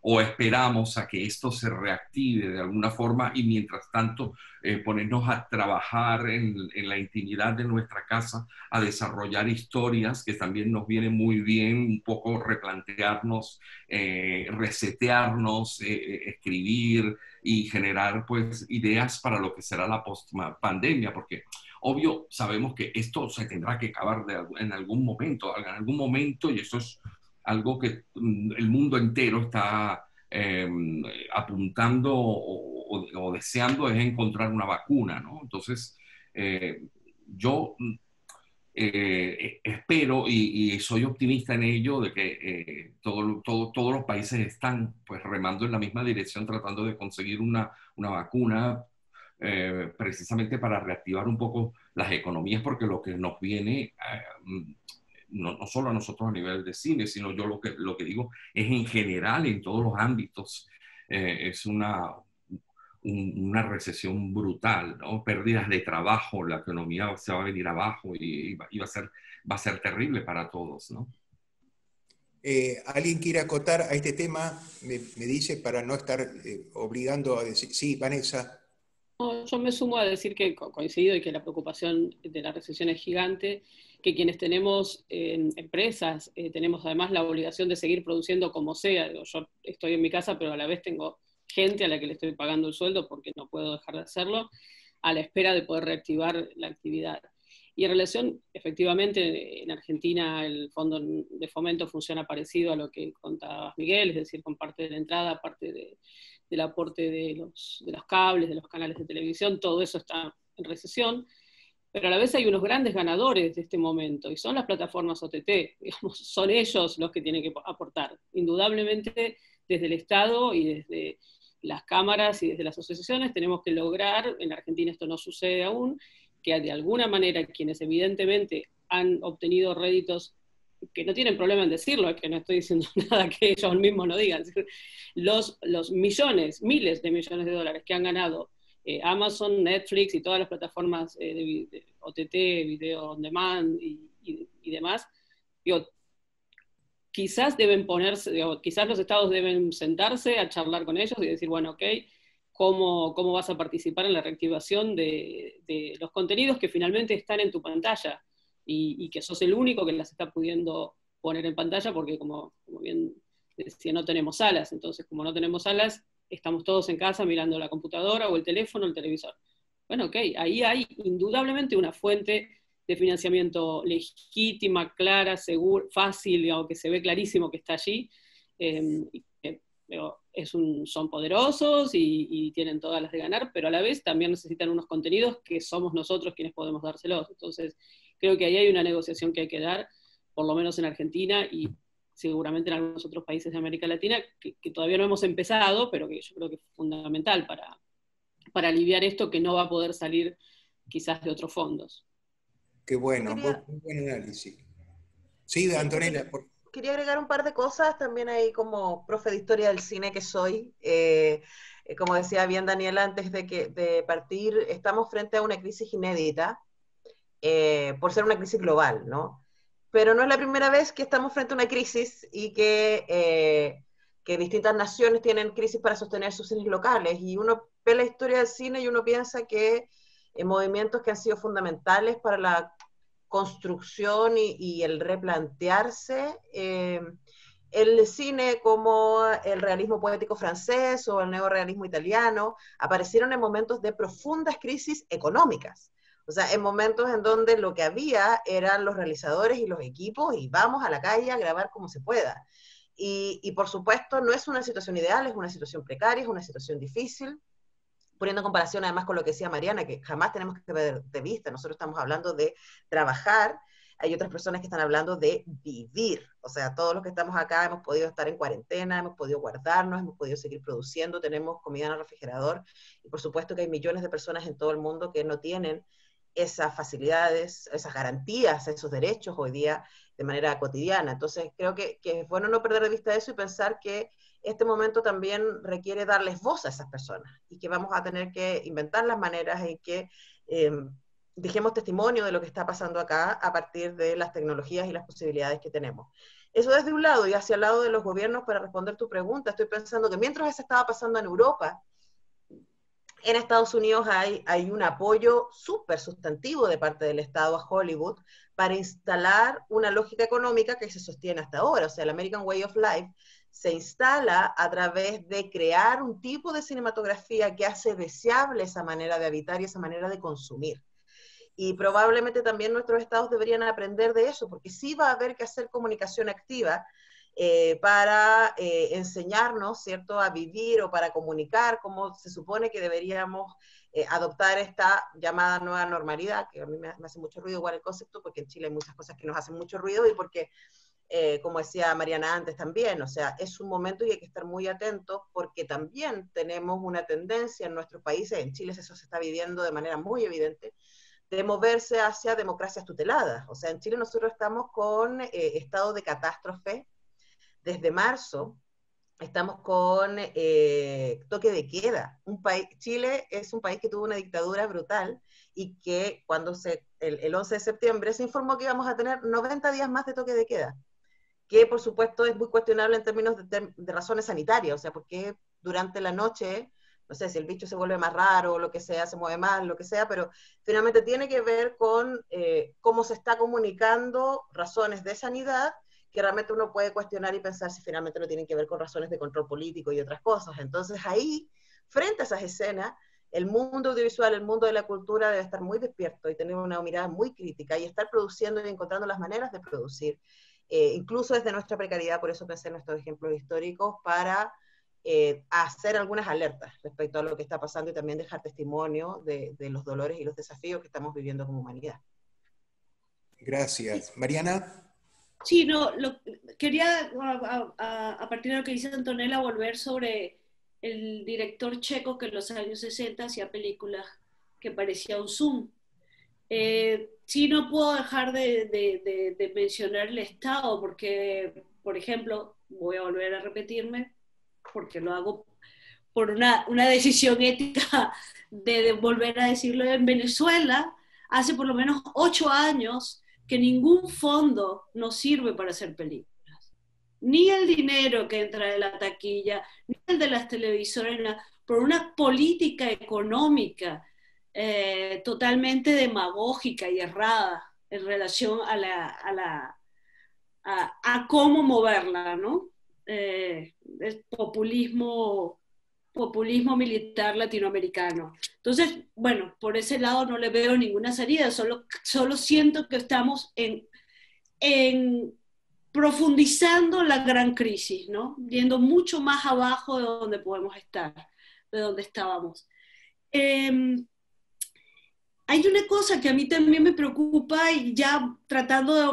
o esperamos a que esto se reactive de alguna forma y mientras tanto ponernos a trabajar en la intimidad de nuestra casa, a desarrollar historias que también nos viene muy bien un poco replantearnos, resetearnos, escribir y generar pues ideas para lo que será la post-pandemia, porque obvio sabemos que esto se tendrá que acabar en algún momento, y eso es algo que el mundo entero está apuntando o deseando, es encontrar una vacuna, ¿no? Entonces, yo espero y soy optimista en ello de que todos los países están pues remando en la misma dirección tratando de conseguir una vacuna precisamente para reactivar un poco las economías porque lo que nos viene no solo a nosotros a nivel de cine, sino yo lo que digo es en general en todos los ámbitos. Es una recesión brutal, ¿no? Pérdidas de trabajo, la economía se va a venir abajo y va a ser terrible para todos, ¿no? ¿Alguien quiere acotar a este tema? Me dice para no estar obligando a decir, sí, Vanessa. No, yo me sumo a decir que coincido y que la preocupación de la recesión es gigante, que quienes tenemos empresas tenemos además la obligación de seguir produciendo como sea. Yo estoy en mi casa, pero a la vez tengo gente a la que le estoy pagando el sueldo porque no puedo dejar de hacerlo, a la espera de poder reactivar la actividad. Y en relación, efectivamente, en Argentina el fondo de fomento funciona parecido a lo que contabas, Miguel, es decir, con parte de la entrada, parte del aporte de los cables, de los canales de televisión, todo eso está en recesión, pero a la vez hay unos grandes ganadores de este momento, y son las plataformas OTT, digamos, son ellos los que tienen que aportar, indudablemente desde el Estado y desde las cámaras y desde las asociaciones tenemos que lograr, en Argentina esto no sucede aún, que de alguna manera quienes evidentemente han obtenido réditos, que no tienen problema en decirlo, que no estoy diciendo nada que ellos mismos no digan, los millones, miles de millones de dólares que han ganado Amazon, Netflix y todas las plataformas de OTT, video on demand y demás, digo, quizás deben ponerse, digo, quizás los estados deben sentarse a charlar con ellos y decir, bueno, ok, ¿cómo vas a participar en la reactivación de los contenidos que finalmente están en tu pantalla? Y que sos el único que las está pudiendo poner en pantalla porque, como bien decía, no tenemos salas. Entonces, como no tenemos salas, estamos todos en casa mirando la computadora o el teléfono o el televisor. Bueno, ok, ahí hay indudablemente una fuente de financiamiento legítima, clara, segura, fácil, digamos, que se ve clarísimo que está allí. Son poderosos y tienen todas las de ganar, pero a la vez también necesitan unos contenidos que somos nosotros quienes podemos dárselos. Entonces, creo que ahí hay una negociación que hay que dar, por lo menos en Argentina y seguramente en algunos otros países de América Latina, que todavía no hemos empezado, pero que yo creo que es fundamental para aliviar esto que no va a poder salir quizás de otros fondos. Qué bueno, muy buen análisis. Sí, Antonella, por quería agregar un par de cosas también ahí como profe de historia del cine que soy. Como decía bien Daniela antes de partir, estamos frente a una crisis inédita por ser una crisis global, ¿no? Pero no es la primera vez que estamos frente a una crisis y que distintas naciones tienen crisis para sostener sus cines locales. Y uno ve la historia del cine y uno piensa que movimientos que han sido fundamentales para la construcción y el replantearse el cine como el realismo poético francés o el neorrealismo italiano aparecieron en momentos de profundas crisis económicas. O sea, en momentos en donde lo que había eran los realizadores y los equipos y vamos a la calle a grabar como se pueda. Y por supuesto no es una situación ideal, es una situación precaria, es una situación difícil, poniendo en comparación además con lo que decía Mariana, que jamás tenemos que perder de vista, nosotros estamos hablando de trabajar, hay otras personas que están hablando de vivir, o sea, todos los que estamos acá hemos podido estar en cuarentena, hemos podido guardarnos, hemos podido seguir produciendo, tenemos comida en el refrigerador, y por supuesto que hay millones de personas en todo el mundo que no tienen esas facilidades, esas garantías, esos derechos hoy día de manera cotidiana. Entonces creo que es bueno no perder de vista eso y pensar que este momento también requiere darles voz a esas personas y que vamos a tener que inventar las maneras en que dejemos testimonio de lo que está pasando acá a partir de las tecnologías y las posibilidades que tenemos. Eso desde un lado, y hacia el lado de los gobiernos, para responder tu pregunta, estoy pensando que mientras eso estaba pasando en Europa, en Estados Unidos hay un apoyo súper sustantivo de parte del Estado a Hollywood para instalar una lógica económica que se sostiene hasta ahora. O sea, el American Way of Life se instala a través de crear un tipo de cinematografía que hace deseable esa manera de habitar y esa manera de consumir. Y probablemente también nuestros estados deberían aprender de eso, porque sí va a haber que hacer comunicación activa para enseñarnos, ¿cierto?, a vivir o para comunicar cómo se supone que deberíamos adoptar esta llamada nueva normalidad, que a mí me hace mucho ruido igual el concepto, porque en Chile hay muchas cosas que nos hacen mucho ruido y porque, como decía Mariana antes también, o sea, es un momento y hay que estar muy atentos porque también tenemos una tendencia en nuestros países, en Chile eso se está viviendo de manera muy evidente, de moverse hacia democracias tuteladas. O sea, en Chile nosotros estamos con estado de catástrofe desde marzo. Estamos con toque de queda. Chile es un país que tuvo una dictadura brutal y que cuando el 11 de septiembre se informó que íbamos a tener 90 días más de toque de queda, que por supuesto es muy cuestionable en términos de razones sanitarias, o sea, porque durante la noche, no sé si el bicho se vuelve más raro o lo que sea, se mueve más, lo que sea, pero finalmente tiene que ver con cómo se está comunicando razones de sanidad que realmente uno puede cuestionar y pensar si finalmente no tienen que ver con razones de control político y otras cosas. Entonces ahí, frente a esas escenas, el mundo audiovisual, el mundo de la cultura debe estar muy despierto y tener una mirada muy crítica y estar produciendo y encontrando las maneras de producir, incluso desde nuestra precariedad. Por eso pensé en nuestros ejemplos históricos para hacer algunas alertas respecto a lo que está pasando y también dejar testimonio de los dolores y los desafíos que estamos viviendo como humanidad. Gracias. Mariana. Sí, no, quería, a partir de lo que dice Antonella, volver sobre el director checo que en los años 60 hacía películas que parecía un Zoom. Sí, no puedo dejar de mencionar el Estado, porque, por ejemplo, voy a volver a repetirme, porque lo hago por una decisión ética de volver a decirlo. En Venezuela, hace por lo menos 8 años, que ningún fondo nos sirve para hacer películas. Ni el dinero que entra de la taquilla, ni el de las televisoras, por una política económica totalmente demagógica y errada en relación a cómo moverla, ¿no? Es populismo militar latinoamericano. Entonces, bueno, por ese lado no le veo ninguna salida, solo siento que estamos en profundizando la gran crisis, ¿no? Yendo mucho más abajo de donde podemos estar, de donde estábamos. Hay una cosa que a mí también me preocupa, y ya tratando de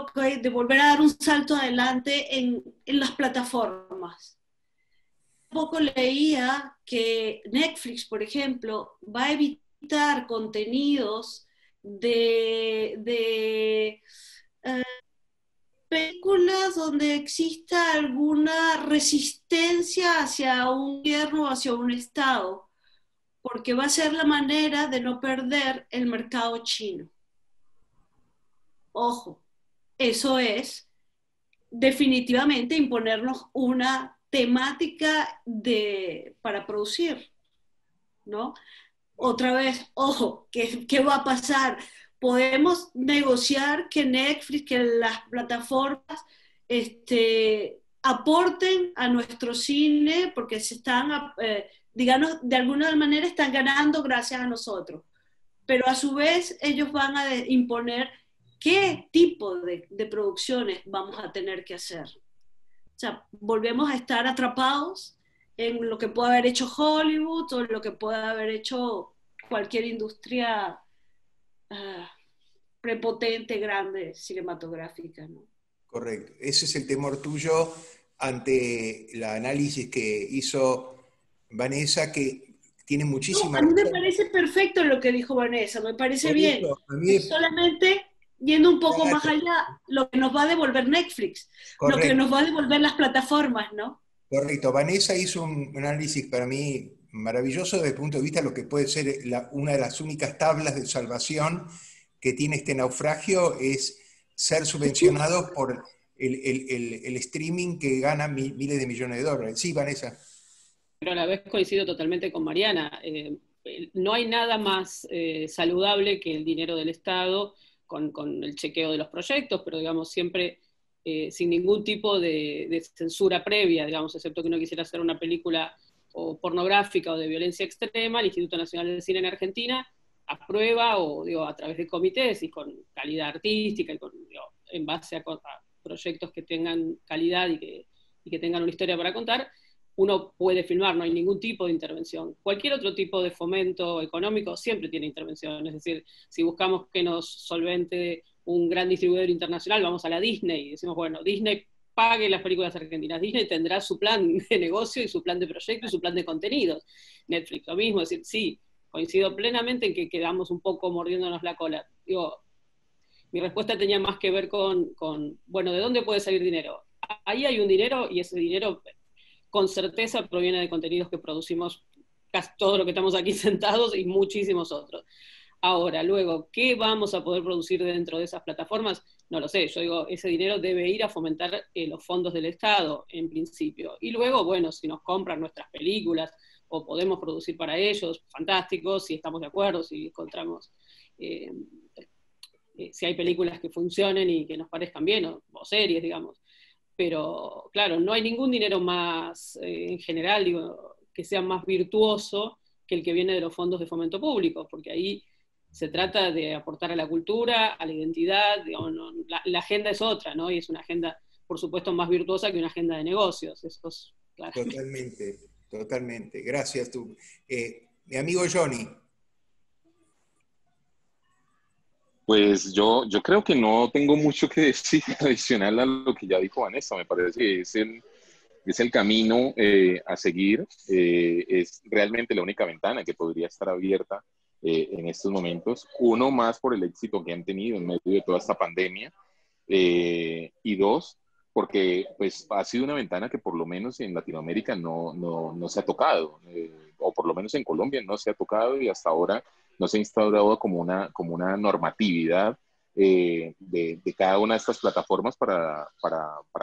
volver a dar un salto adelante en las plataformas. Un poco leía que Netflix, por ejemplo, va a evitar contenidos de películas donde exista alguna resistencia hacia un gobierno o hacia un Estado, porque va a ser la manera de no perder el mercado chino. Ojo, eso es definitivamente imponernos una temática para producir, ¿no? Otra vez, ojo, ¿qué va a pasar? Podemos negociar que Netflix, que las plataformas aporten a nuestro cine, porque se están, digamos, de alguna manera están ganando gracias a nosotros, pero a su vez ellos van a imponer qué tipo de producciones vamos a tener que hacer. O sea, volvemos a estar atrapados en lo que puede haber hecho Hollywood o lo que puede haber hecho cualquier industria prepotente, grande, cinematográfica, ¿no? Correcto. Ese es el temor tuyo ante el análisis que hizo Vanessa, que tiene muchísima razón. A mí me parece perfecto lo que dijo Vanessa, me parece bien. Es solamente yendo un poco más allá, lo que nos va a devolver Netflix, lo que nos va a devolver las plataformas, ¿no? Correcto. Vanessa hizo un análisis para mí maravilloso desde el punto de vista de lo que puede ser una de las únicas tablas de salvación que tiene este naufragio, es ser subvencionado por el streaming que gana miles de millones de dólares. Sí, Vanessa. Pero a la vez coincido totalmente con Mariana. No hay nada más saludable que el dinero del Estado con el chequeo de los proyectos, pero digamos siempre sin ningún tipo de censura previa, digamos, excepto que uno quisiera hacer una película o pornográfica o de violencia extrema. El Instituto Nacional de Cine en Argentina aprueba, o digo, a través de comités y con calidad artística y en base a proyectos que tengan calidad y que tengan una historia para contar, uno puede filmar, no hay ningún tipo de intervención. Cualquier otro tipo de fomento económico siempre tiene intervención, es decir, si buscamos que nos solvente un gran distribuidor internacional, vamos a la Disney y decimos, bueno, Disney pague las películas argentinas, Disney tendrá su plan de negocio y su plan de proyecto y su plan de contenidos. Netflix lo mismo, es decir, sí, coincido plenamente en que quedamos un poco mordiéndonos la cola. Digo, mi respuesta tenía más que ver con, bueno, ¿de dónde puede salir dinero? Ahí hay un dinero y ese dinero con certeza proviene de contenidos que producimos casi todo lo que estamos aquí sentados y muchísimos otros. Ahora, luego, ¿qué vamos a poder producir dentro de esas plataformas? No lo sé, yo digo, ese dinero debe ir a fomentar los fondos del Estado, en principio. Y luego, bueno, si nos compran nuestras películas o podemos producir para ellos, fantástico, si estamos de acuerdo, si encontramos, si hay películas que funcionen y que nos parezcan bien, o series, digamos. Pero, claro, no hay ningún dinero más, en general, digo, que sea más virtuoso que el que viene de los fondos de fomento público, porque ahí se trata de aportar a la cultura, a la identidad, digamos, no, la agenda es otra, ¿no? Y es una agenda, por supuesto, más virtuosa que una agenda de negocios, eso es claro. Totalmente, totalmente. Gracias, tú. Mi amigo Johnny. Pues yo creo que no tengo mucho que decir adicional a lo que ya dijo Vanessa. Me parece que es el camino a seguir. Es realmente la única ventana que podría estar abierta en estos momentos. Uno, más por el éxito que han tenido en medio de toda esta pandemia. Y dos, porque pues, ha sido una ventana que por lo menos en Latinoamérica no se ha tocado. O por lo menos en Colombia no se ha tocado y hasta ahora no se ha instaurado como una normatividad de cada una de estas plataformas para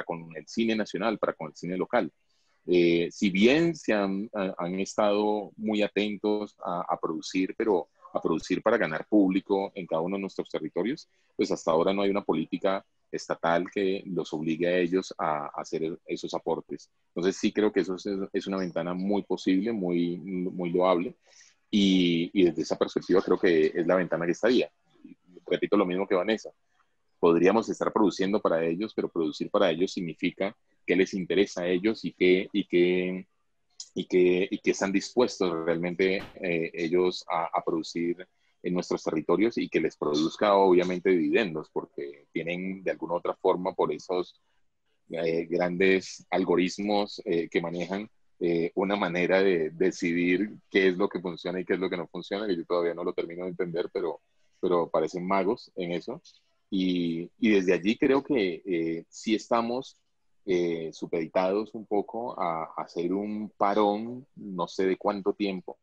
con el cine nacional, para con el cine local. Si bien han estado muy atentos a producir, pero a producir para ganar público en cada uno de nuestros territorios, pues hasta ahora no hay una política estatal que los obligue a ellos a hacer esos aportes. Entonces sí creo que eso es una ventana muy posible, muy loable, y desde esa perspectiva creo que es la ventana que estaría. Repito lo mismo que Vanessa. Podríamos estar produciendo para ellos, pero producir para ellos significa qué les interesa a ellos y qué están dispuestos realmente ellos a producir en nuestros territorios y que les produzca obviamente dividendos, porque tienen de alguna u otra forma por esos grandes algoritmos que manejan una manera de decidir qué es lo que funciona y qué es lo que no funciona, que yo todavía no lo termino de entender, pero parecen magos en eso. Y desde allí creo que sí estamos supeditados un poco a hacer un parón, no sé de cuánto tiempo,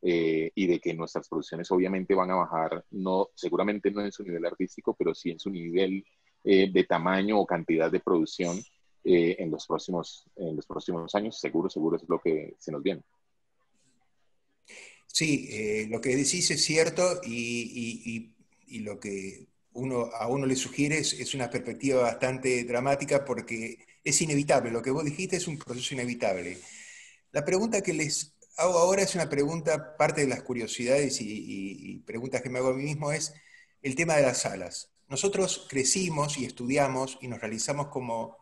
y de que nuestras producciones obviamente van a bajar, no, seguramente no en su nivel artístico, pero sí en su nivel de tamaño o cantidad de producción en los próximos años. Seguro es lo que se nos viene. Sí, lo que decís es cierto y lo que a uno le sugiere es una perspectiva bastante dramática porque es inevitable. Lo que vos dijiste es un proceso inevitable. La pregunta que les hago ahora es una pregunta, parte de las curiosidades y preguntas que me hago a mí mismo es el tema de las salas. Nosotros crecimos y estudiamos y nos realizamos como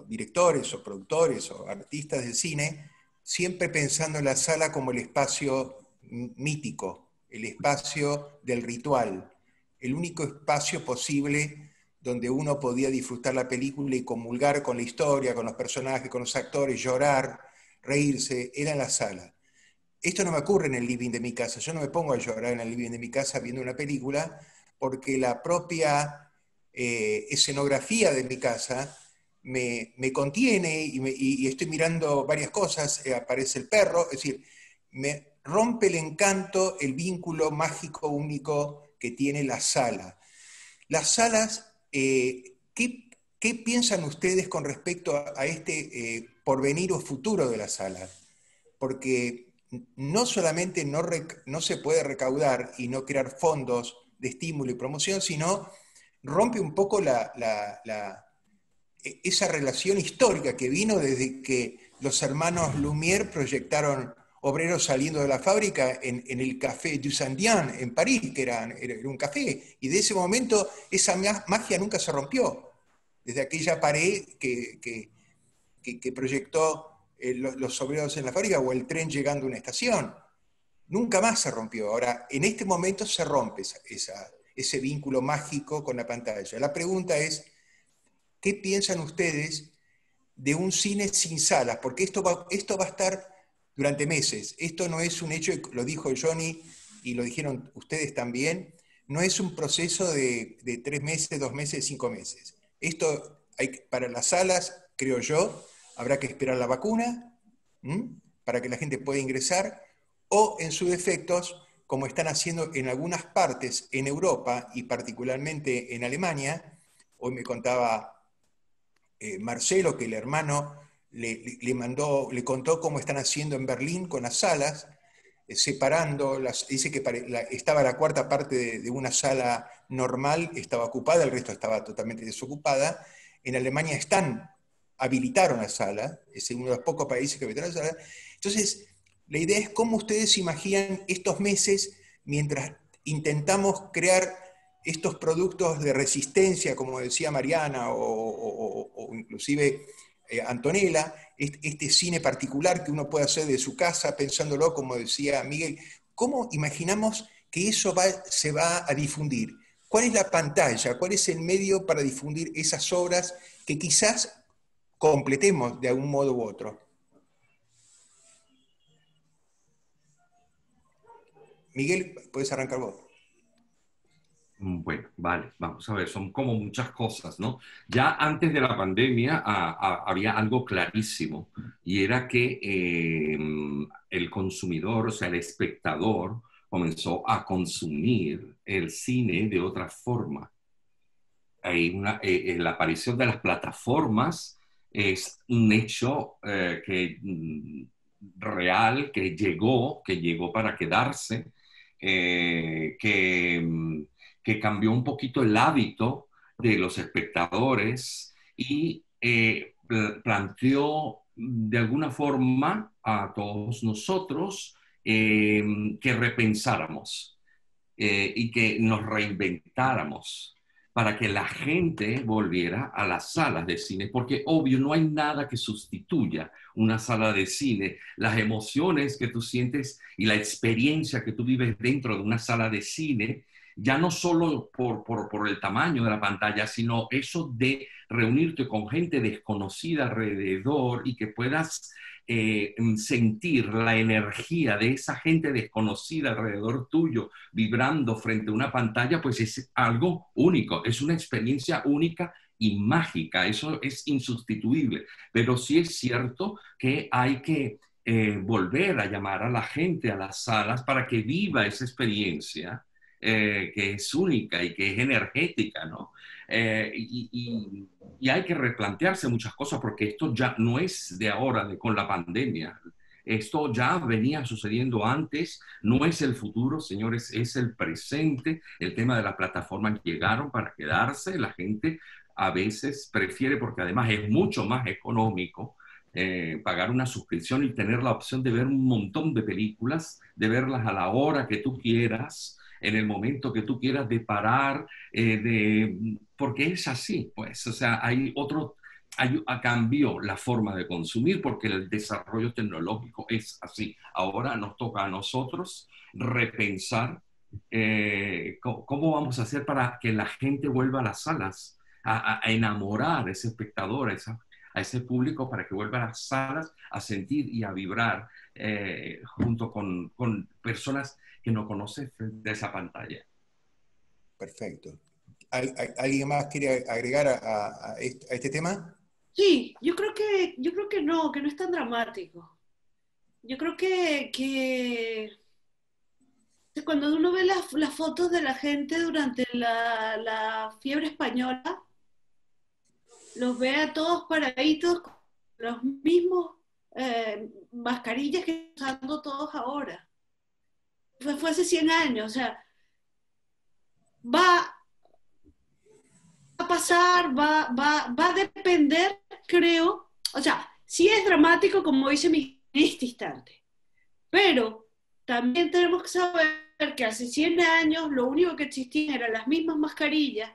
directores o productores o artistas del cine, siempre pensando en la sala como el espacio mítico, el espacio del ritual, el único espacio posible donde uno podía disfrutar la película y comulgar con la historia, con los personajes, con los actores, llorar, reírse, era en la sala. Esto no me ocurre en el living de mi casa, yo no me pongo a llorar en el living de mi casa viendo una película, porque la propia escenografía de mi casa me contiene y estoy mirando varias cosas, aparece el perro, es decir, me rompe el encanto, el vínculo mágico único que tiene la sala. Las salas, ¿qué piensan ustedes con respecto a este porvenir o futuro de la sala? Porque no solamente no se puede recaudar y no crear fondos de estímulo y promoción, sino rompe un poco esa relación histórica que vino desde que los hermanos Lumière proyectaron Obreros saliendo de la fábrica en el Café du Saint-Dian en París, que era un café, y de ese momento esa magia nunca se rompió, desde aquella pared que proyectó los obreros en la fábrica o el tren llegando a una estación. Nunca más se rompió. Ahora, en este momento se rompe ese vínculo mágico con la pantalla. La pregunta es, ¿qué piensan ustedes de un cine sin salas? Porque esto va a estar durante meses. Esto no es un hecho, lo dijo Johnny, y lo dijeron ustedes también, no es un proceso de 3 meses, 2 meses, 5 meses. Esto, para las salas, creo yo, habrá que esperar la vacuna, para que la gente pueda ingresar, o en sus defectos, como están haciendo en algunas partes en Europa, y particularmente en Alemania. Hoy me contaba Marcelo que el hermano le contó cómo están haciendo en Berlín con las salas, separando, dice que estaba la cuarta parte de una sala normal, estaba ocupada, el resto estaba totalmente desocupada. En Alemania habilitaron la sala, es uno de los pocos países que habilitaron la sala. Entonces, la idea es cómo ustedes imaginan estos meses mientras intentamos crear estos productos de resistencia, como decía Mariana, o inclusive Antonella, este cine particular que uno puede hacer de su casa, pensándolo, como decía Miguel. ¿Cómo imaginamos que eso se va a difundir? ¿Cuál es la pantalla? ¿Cuál es el medio para difundir esas obras que quizás completemos de algún modo u otro? Miguel, puedes arrancar vos. Bueno, vale, vamos a ver, son como muchas cosas, ¿no? Ya antes de la pandemia había algo clarísimo, y era que el consumidor, o sea, el espectador, comenzó a consumir el cine de otra forma. La aparición de las plataformas es un hecho real, que llegó para quedarse, que cambió un poquito el hábito de los espectadores y planteó de alguna forma a todos nosotros que repensáramos y que nos reinventáramos para que la gente volviera a las salas de cine, porque obvio no hay nada que sustituya una sala de cine. Las emociones que tú sientes y la experiencia que tú vives dentro de una sala de cine, ya no solo por el tamaño de la pantalla, sino eso de reunirte con gente desconocida alrededor y que puedas sentir la energía de esa gente desconocida alrededor tuyo vibrando frente a una pantalla, pues es algo único, es una experiencia única y mágica, eso es insustituible. Pero sí es cierto que hay que volver a llamar a la gente a las salas para que viva esa experiencia que es única y que es energética, ¿no? Y hay que replantearse muchas cosas, porque esto ya no es de ahora, con la pandemia. Esto ya venía sucediendo antes, no es el futuro, señores, es el presente. El tema de las plataformas llegaron para quedarse. La gente a veces prefiere, porque además es mucho más económico, pagar una suscripción y tener la opción de ver un montón de películas, de verlas a la hora que tú quieras, en el momento que tú quieras, de parar, porque es así, pues, o sea, cambió la forma de consumir porque el desarrollo tecnológico es así. Ahora nos toca a nosotros repensar cómo vamos a hacer para que la gente vuelva a las salas, a enamorar a ese espectador, a ese público, para que vuelva a las salas a sentir y a vibrar junto con personas que no conoces de esa pantalla. Perfecto. ¿Alguien más quiere agregar a este tema? Sí, yo creo que no es tan dramático. Yo creo que cuando uno ve las fotos de la gente durante la fiebre española, los ve a todos paraditos con los mismos mascarillas que están usando todos ahora. Fue hace 100 años, o sea, va a pasar, va a depender, creo, o sea, sí es dramático, como dice mi en este instante, pero también tenemos que saber que hace 100 años lo único que existían eran las mismas mascarillas,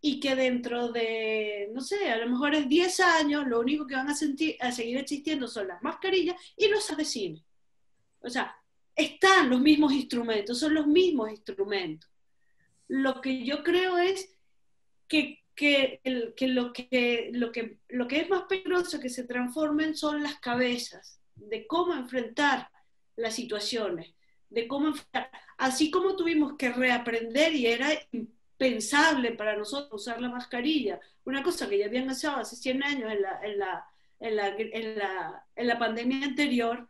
y que dentro de, no sé, a lo mejor es 10 años, lo único que van a seguir existiendo son las mascarillas y los salas de cine. O sea, están los mismos instrumentos, son los mismos instrumentos. Lo que yo creo es que lo que es más peligroso que se transformen son las cabezas, de cómo enfrentar las situaciones, de cómo enfrentar. Así como tuvimos que reaprender y era impensable para nosotros usar la mascarilla, una cosa que ya habían hecho hace 100 años en la pandemia anterior,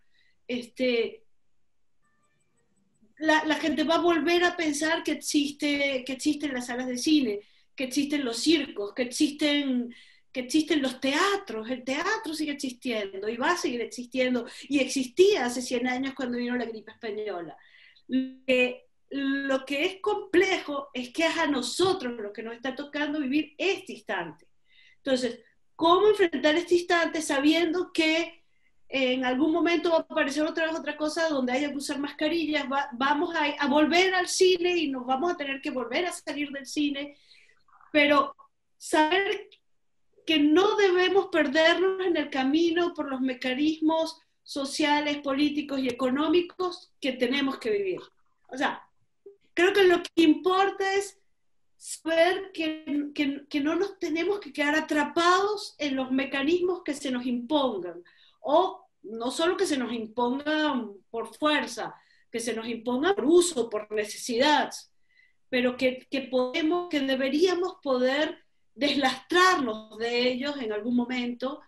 la gente va a volver a pensar que existen las salas de cine, que existen los circos, que existen los teatros. El teatro sigue existiendo y va a seguir existiendo, y existía hace 100 años cuando vino la gripe española. Lo que es complejo es que es a nosotros lo que nos está tocando vivir este instante. Entonces, ¿cómo enfrentar este instante sabiendo que en algún momento va a aparecer otra vez otra cosa donde haya que usar mascarillas, vamos a volver al cine y nos vamos a tener que volver a salir del cine, pero saber que no debemos perdernos en el camino por los mecanismos sociales, políticos y económicos que tenemos que vivir. O sea, creo que lo que importa es saber que no nos tenemos que quedar atrapados en los mecanismos que se nos impongan, o no solo que se nos impongan por fuerza, que se nos impongan por uso, por necesidad, pero que deberíamos poder deslastrarnos de ellos en algún momento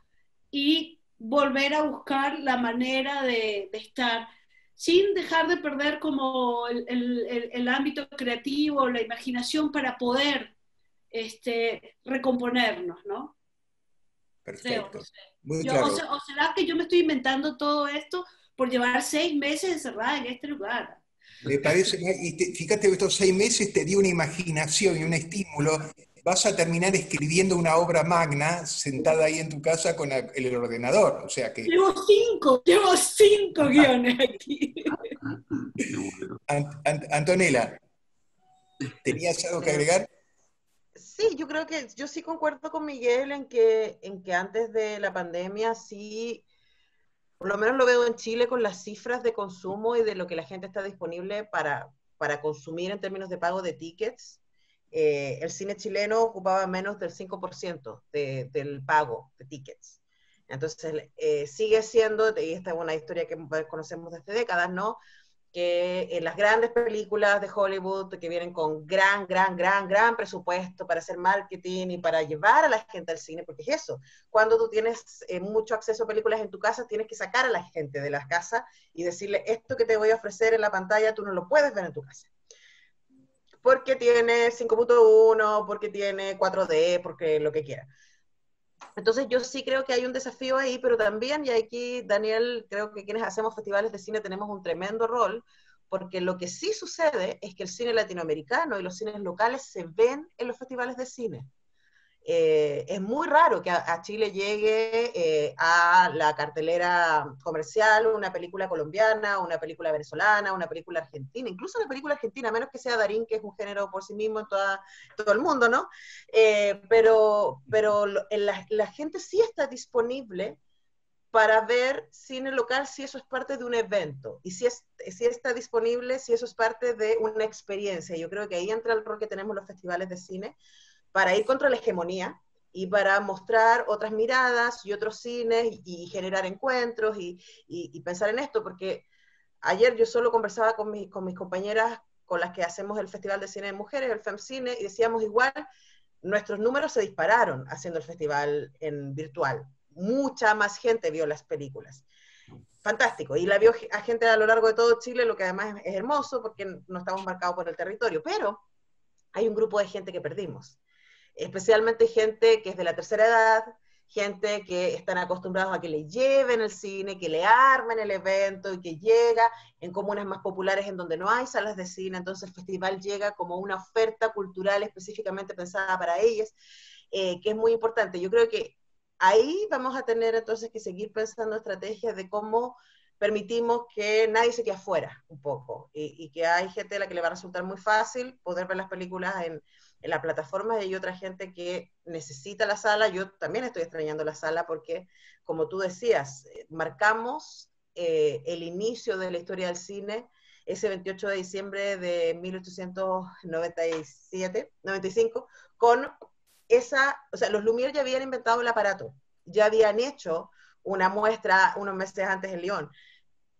y volver a buscar la manera de estar, sin dejar de perder como el ámbito creativo, la imaginación para poder recomponernos, ¿no? Perfecto. Creo, no sé. Muy claro. O será que yo me estoy inventando todo esto por llevar 6 meses encerrada en este lugar. Me parece, y fíjate que estos 6 meses te dio una imaginación y un estímulo. Vas a terminar escribiendo una obra magna sentada ahí en tu casa con el ordenador. O sea que... Llevo 5 guiones aquí. Antonella, ¿tenías algo que agregar? Sí, yo creo que yo sí concuerdo con Miguel en que antes de la pandemia sí, por lo menos lo veo en Chile con las cifras de consumo y de lo que la gente está disponible para consumir en términos de pago de tickets. El cine chileno ocupaba menos del 5% del pago de tickets. Entonces, sigue siendo, y esta es una historia que conocemos desde décadas, ¿no?, que en las grandes películas de Hollywood que vienen con gran presupuesto para hacer marketing y para llevar a la gente al cine, porque es eso, cuando tú tienes mucho acceso a películas en tu casa, tienes que sacar a la gente de la casa y decirle, esto que te voy a ofrecer en la pantalla, tú no lo puedes ver en tu casa. Porque tiene 5.1, porque tiene 4D, porque lo que quiera. Entonces yo sí creo que hay un desafío ahí, pero también, y aquí, Daniel, creo que quienes hacemos festivales de cine tenemos un tremendo rol, porque lo que sí sucede es que el cine latinoamericano y los cines locales se ven en los festivales de cine. Es muy raro que a Chile llegue a la cartelera comercial una película colombiana, una película venezolana, una película argentina, incluso una película argentina, a menos que sea Darín, que es un género por sí mismo en todo el mundo, ¿no? Pero la gente sí está disponible para ver cine local si eso es parte de un evento, y si está disponible si eso es parte de una experiencia. Yo creo que ahí entra el rol que tenemos los festivales de cine, para ir contra la hegemonía y para mostrar otras miradas y otros cines y generar encuentros y pensar en esto, porque ayer yo solo conversaba con mis compañeras con las que hacemos el Festival de Cine de Mujeres, el FemCine, y decíamos igual, nuestros números se dispararon haciendo el festival en virtual. Mucha más gente vio las películas. Fantástico, y la vio a gente a lo largo de todo Chile, lo que además es hermoso porque no estamos marcados por el territorio, pero hay un grupo de gente que perdimos. Especialmente gente que es de la tercera edad, gente que están acostumbrados a que le lleven el cine, que le armen el evento y que llega en comunas más populares en donde no hay salas de cine, entonces el festival llega como una oferta cultural específicamente pensada para ellas, que es muy importante. Yo creo que ahí vamos a tener entonces que seguir pensando estrategias de cómo permitimos que nadie se quede afuera un poco, y que hay gente a la que le va a resultar muy fácil poder ver las películas en la plataforma, y hay otra gente que necesita la sala. Yo también estoy extrañando la sala porque, como tú decías, marcamos el inicio de la historia del cine ese 28 de diciembre de 1895 con esa, o sea, los Lumière ya habían inventado el aparato, ya habían hecho una muestra unos meses antes en Lyon,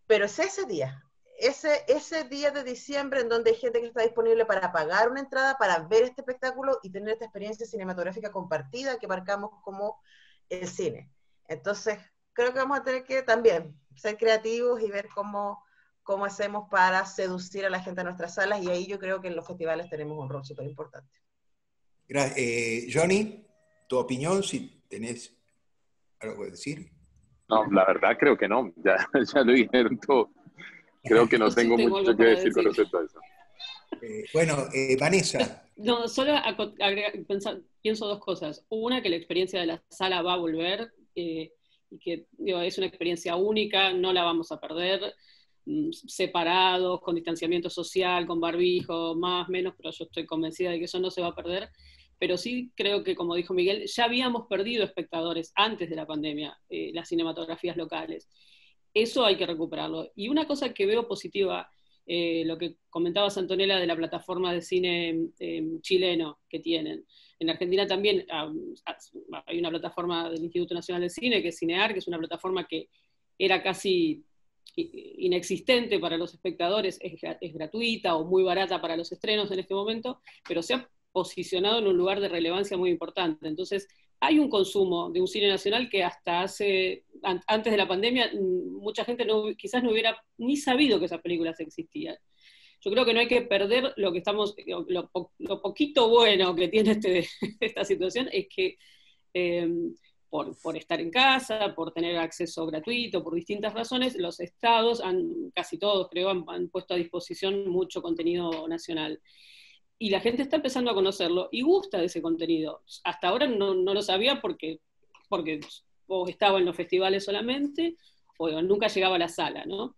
pero es ese día, ese día de diciembre en donde hay gente que está disponible para pagar una entrada, para ver este espectáculo y tener esta experiencia cinematográfica compartida que marcamos como el cine. Entonces, creo que vamos a tener que también ser creativos y ver cómo hacemos para seducir a la gente a nuestras salas, y ahí yo creo que en los festivales tenemos un rol súper importante. Johnny, tu opinión, si tenés algo que decir. No, la verdad creo que no, ya lo dijeron todo. Creo que no tengo mucho que decir con respecto a eso. Vanessa. No, solo pienso dos cosas. Una, que la experiencia de la sala va a volver, y que es una experiencia única, no la vamos a perder, separados, con distanciamiento social, con barbijo, más, menos, pero yo estoy convencida de que eso no se va a perder. Pero sí creo que, como dijo Miguel, ya habíamos perdido espectadores antes de la pandemia, las cinematografías locales. Eso hay que recuperarlo. Y una cosa que veo positiva, lo que comentabas, Antonella, de la plataforma de cine chileno que tienen. En Argentina también hay una plataforma del Instituto Nacional de Cine, que es Cinear, que es una plataforma que era casi inexistente para los espectadores, es gratuita o muy barata para los estrenos en este momento, pero se ha posicionado en un lugar de relevancia muy importante. Entonces, hay un consumo de un cine nacional que hasta antes de la pandemia, mucha gente quizás no hubiera ni sabido que esas películas existían. Yo creo que no hay que perder lo poquito bueno que tiene esta situación, es que por estar en casa, por tener acceso gratuito, por distintas razones, los estados, casi todos creo, han puesto a disposición mucho contenido nacional. Y la gente está empezando a conocerlo y gusta de ese contenido. Hasta ahora no lo sabía porque o estaba en los festivales solamente, o nunca llegaba a la sala, ¿no?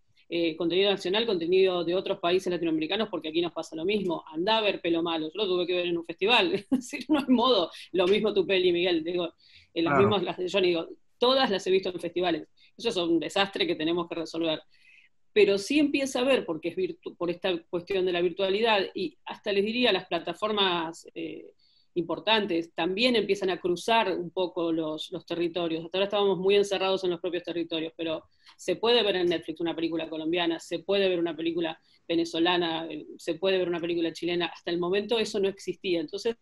Contenido nacional, contenido de otros países latinoamericanos, porque aquí nos pasa lo mismo. Andá a ver Pelo Malo, yo lo tuve que ver en un festival. Es decir, no hay modo. Lo mismo tu peli, Miguel. Digo, las mismas, las de Johnny, digo, todas las he visto en festivales. Eso es un desastre que tenemos que resolver. Pero sí empieza a ver, porque es por esta cuestión de la virtualidad, y hasta les diría, las plataformas importantes también empiezan a cruzar un poco los territorios. Hasta ahora estábamos muy encerrados en los propios territorios, pero se puede ver en Netflix una película colombiana, se puede ver una película venezolana, se puede ver una película chilena. Hasta el momento eso no existía. Entonces,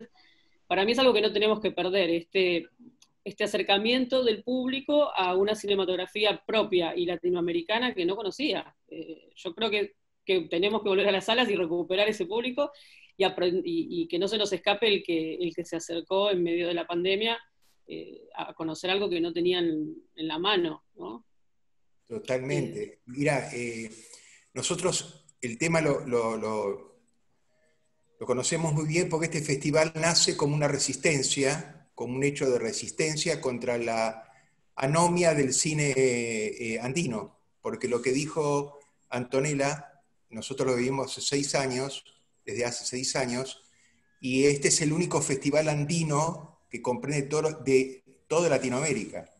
para mí es algo que no tenemos que perder, este acercamiento del público a una cinematografía propia y latinoamericana que no conocía. Yo creo que tenemos que volver a las salas y recuperar ese público y que no se nos escape el que se acercó en medio de la pandemia a conocer algo que no tenían en la mano, ¿no? Totalmente. Mira, nosotros el tema lo conocemos muy bien porque este festival nace como una resistencia, como un hecho de resistencia contra la anomia del cine andino, porque lo que dijo Antonella, nosotros lo vivimos desde hace 6 años, y este es el único festival andino que comprende de toda Latinoamérica,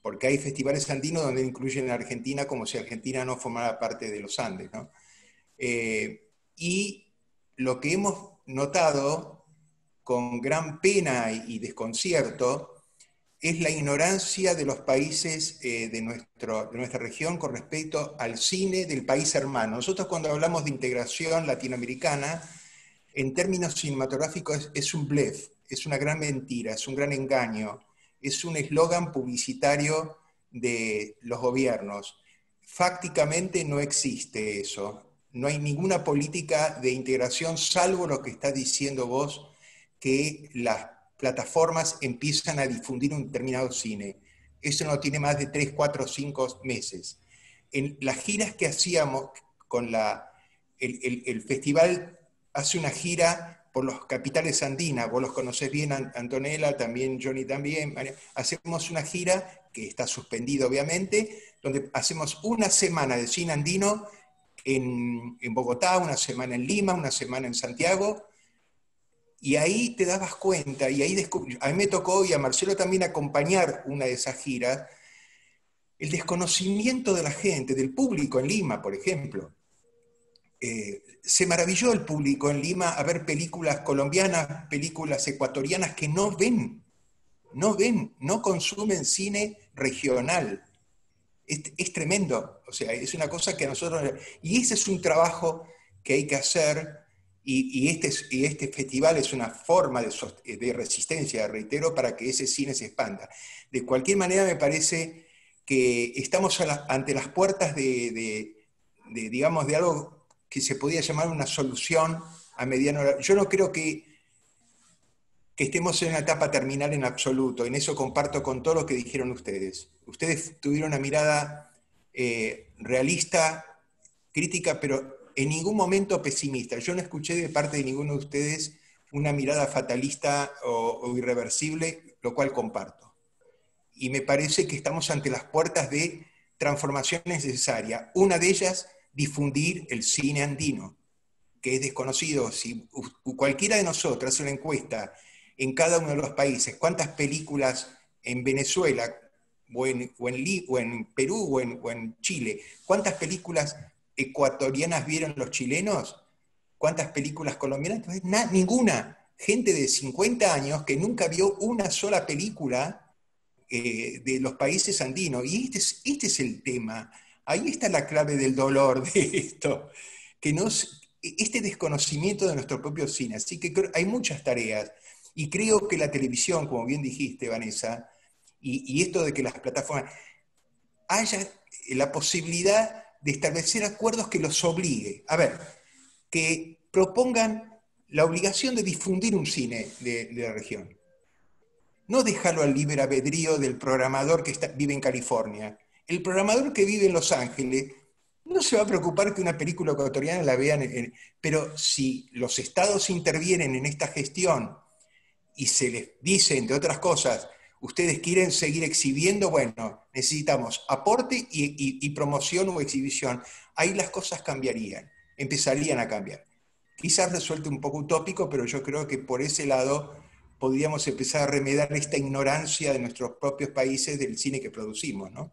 porque hay festivales andinos donde incluyen a Argentina como si Argentina no formara parte de los Andes, ¿no? Y lo que hemos notado con gran pena y desconcierto es la ignorancia de los países de nuestra región con respecto al cine del país hermano. Nosotros cuando hablamos de integración latinoamericana, en términos cinematográficos es un blef, es una gran mentira, es un gran engaño, es un eslogan publicitario de los gobiernos. Fácticamente no existe eso. No hay ninguna política de integración, salvo lo que estás diciendo vos, que las plataformas empiezan a difundir un determinado cine. Eso no tiene más de 3, 4, 5 meses. En las giras que hacíamos con el festival, hace una gira por los capitales andinas, vos los conocés bien, Antonella, también Johnny también, hacemos una gira, que está suspendida obviamente, donde hacemos una semana de cine andino en Bogotá, una semana en Lima, una semana en Santiago, y ahí te dabas cuenta, y ahí a mí me tocó, y a Marcelo también, acompañar una de esas giras, el desconocimiento de la gente, del público en Lima, por ejemplo. Se maravilló el público en Lima a ver películas colombianas, películas ecuatorianas que no consumen cine regional. es tremendo. O sea, es una cosa que a nosotros... Y ese es un trabajo que hay que hacer, y este festival es una forma de resistencia, reitero, para que ese cine se expanda. De cualquier manera, me parece que estamos ante las puertas digamos, de algo que se podría llamar una solución a mediano largo. Yo no creo que estemos en una etapa terminal en absoluto. En eso comparto con todo lo que dijeron ustedes. Ustedes tuvieron una mirada realista, crítica, pero en ningún momento pesimista. Yo no escuché de parte de ninguno de ustedes una mirada fatalista o irreversible, lo cual comparto. Y me parece que estamos ante las puertas de transformaciones necesarias. Una de ellas, difundir el cine andino, que es desconocido. Si cualquiera de nosotros hace una encuesta en cada uno de los países, cuántas películas en Venezuela, o en Perú, o en Chile, cuántas películas ecuatorianas vieron los chilenos, cuántas películas colombianas, ninguna. Gente de 50 años que nunca vio una sola película de los países andinos. Y este es el tema. Ahí está la clave del dolor de esto, que este desconocimiento de nuestro propio cine. Así que hay muchas tareas. Y creo que la televisión, como bien dijiste, Vanessa, y esto de que las plataformas, haya la posibilidad de establecer acuerdos que los obligue. A ver, que propongan la obligación de difundir un cine de la región. No dejarlo al libre albedrío del programador que vive en California. El programador que vive en Los Ángeles no se va a preocupar que una película ecuatoriana la vean, pero si los estados intervienen en esta gestión y se les dice, entre otras cosas, ustedes quieren seguir exhibiendo, bueno, necesitamos aporte y promoción o exhibición. Ahí las cosas cambiarían, empezarían a cambiar. Quizás resulte un poco utópico, pero yo creo que por ese lado podríamos empezar a remediar esta ignorancia de nuestros propios países del cine que producimos, ¿no?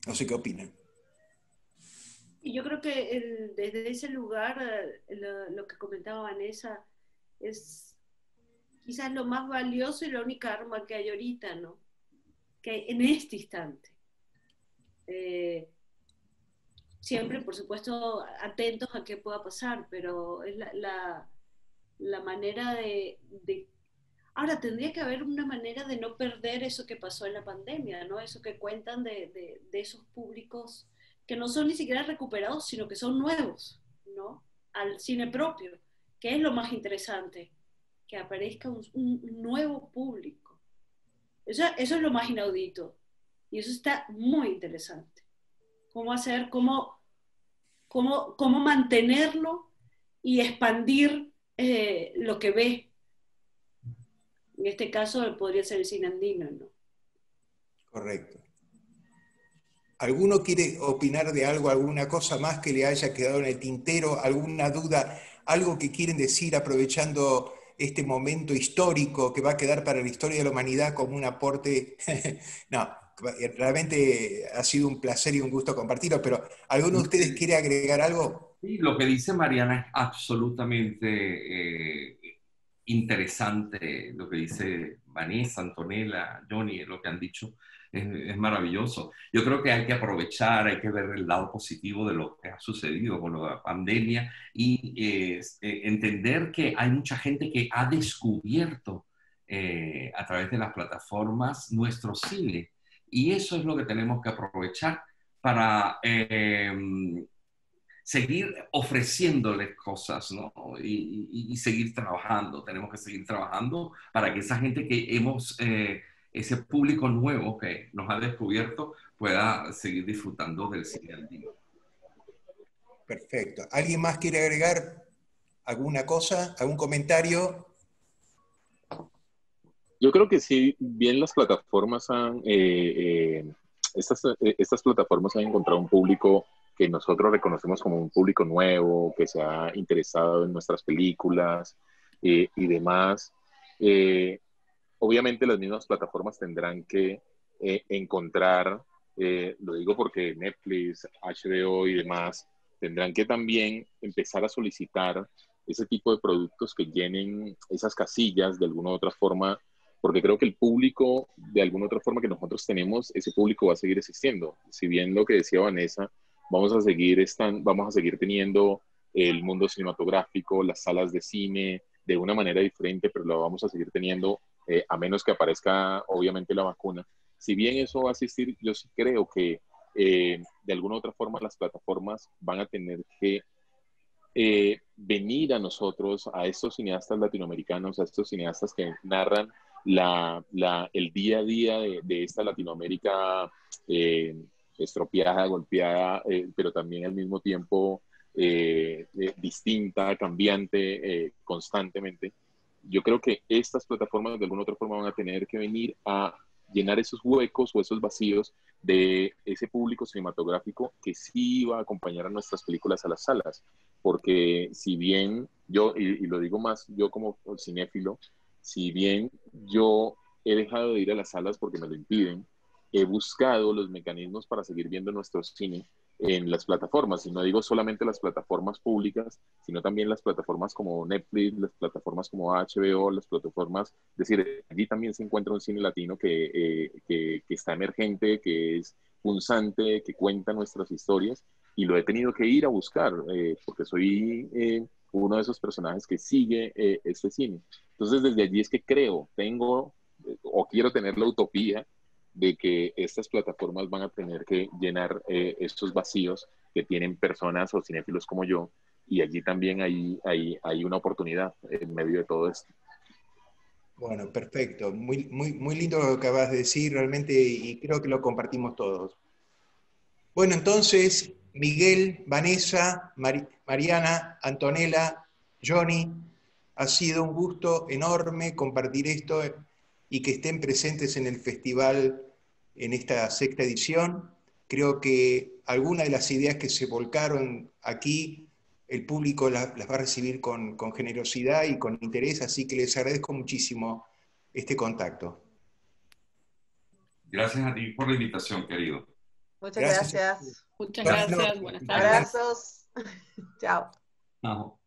No sé qué opinan. Y yo creo que desde ese lugar, lo que comentaba Vanessa, es quizás lo más valioso y la única arma que hay ahorita, ¿no? Que hay en este instante. Siempre, por supuesto, atentos a qué pueda pasar, pero es la manera de... Ahora, tendría que haber una manera de no perder eso que pasó en la pandemia, ¿no? Eso que cuentan de esos públicos que no son ni siquiera recuperados, sino que son nuevos, ¿no? Al cine propio, que es lo más interesante, que aparezca un nuevo público. Eso es lo más inaudito, y eso está muy interesante. Cómo hacer, cómo mantenerlo y expandir lo que ve. En este caso podría ser el cine andino, ¿no? Correcto. ¿Alguno quiere opinar de algo, alguna cosa más que le haya quedado en el tintero, alguna duda, algo que quieren decir aprovechando este momento histórico que va a quedar para la historia de la humanidad como un aporte? No, realmente ha sido un placer y un gusto compartirlo, pero ¿alguno de ustedes quiere agregar algo? Sí, lo que dice Mariana es absolutamente interesante, lo que dice Vanessa, Antonella, Johnny, lo que han dicho es maravilloso. Yo creo que hay que aprovechar, hay que ver el lado positivo de lo que ha sucedido con la pandemia y entender que hay mucha gente que ha descubierto a través de las plataformas nuestro cine. Y eso es lo que tenemos que aprovechar para seguir ofreciéndoles cosas, ¿no? Y seguir trabajando. Tenemos que seguir trabajando para que esa gente que ese público nuevo que nos ha descubierto pueda seguir disfrutando del cine andino. Perfecto. ¿Alguien más quiere agregar alguna cosa, algún comentario? Yo creo que sí, bien las plataformas estas plataformas han encontrado un público que nosotros reconocemos como un público nuevo, que se ha interesado en nuestras películas y demás. Obviamente las mismas plataformas tendrán que encontrar, lo digo porque Netflix, HBO y demás, tendrán que también empezar a solicitar ese tipo de productos que llenen esas casillas de alguna u otra forma porque creo que el público, de alguna otra forma que nosotros tenemos, ese público va a seguir existiendo. Si bien lo que decía Vanessa, vamos a seguir teniendo el mundo cinematográfico, las salas de cine, de una manera diferente, pero lo vamos a seguir teniendo, a menos que aparezca obviamente la vacuna. Si bien eso va a existir, yo sí creo que de alguna otra forma las plataformas van a tener que venir a nosotros, a estos cineastas latinoamericanos, a estos cineastas que narran el día a día de esta Latinoamérica estropeada, golpeada, pero también al mismo tiempo distinta, cambiante, constantemente. Yo creo que estas plataformas de alguna otra forma van a tener que venir a llenar esos huecos o esos vacíos de ese público cinematográfico que sí va a acompañar a nuestras películas a las salas. Porque si bien yo, y lo digo más yo como cinéfilo, si bien yo he dejado de ir a las salas porque me lo impiden, he buscado los mecanismos para seguir viendo nuestro cine en las plataformas, y no digo solamente las plataformas públicas, sino también las plataformas como Netflix, las plataformas como HBO, las plataformas, es decir, allí también se encuentra un cine latino que está emergente, que es punzante, que cuenta nuestras historias, y lo he tenido que ir a buscar, porque soy uno de esos personajes que sigue este cine. Entonces, desde allí es que creo, tengo o quiero tener la utopía de que estas plataformas van a tener que llenar estos vacíos que tienen personas o cinéfilos como yo, y allí también hay una oportunidad en medio de todo esto. Bueno, perfecto. Muy lindo lo que acabas de decir, realmente, y creo que lo compartimos todos. Bueno, entonces, Miguel, Vanessa, Mariana, Antonella, Johnny, ha sido un gusto enorme compartir esto y que estén presentes en el festival en esta sexta edición. Creo que algunas de las ideas que se volcaron aquí, el público las va a recibir con generosidad y con interés, así que les agradezco muchísimo este contacto. Gracias a ti por la invitación, querido. Muchas Gracias. gracias. Muchas Buenas gracias, noches. buenas tardes. Abrazos. Chao. Chao.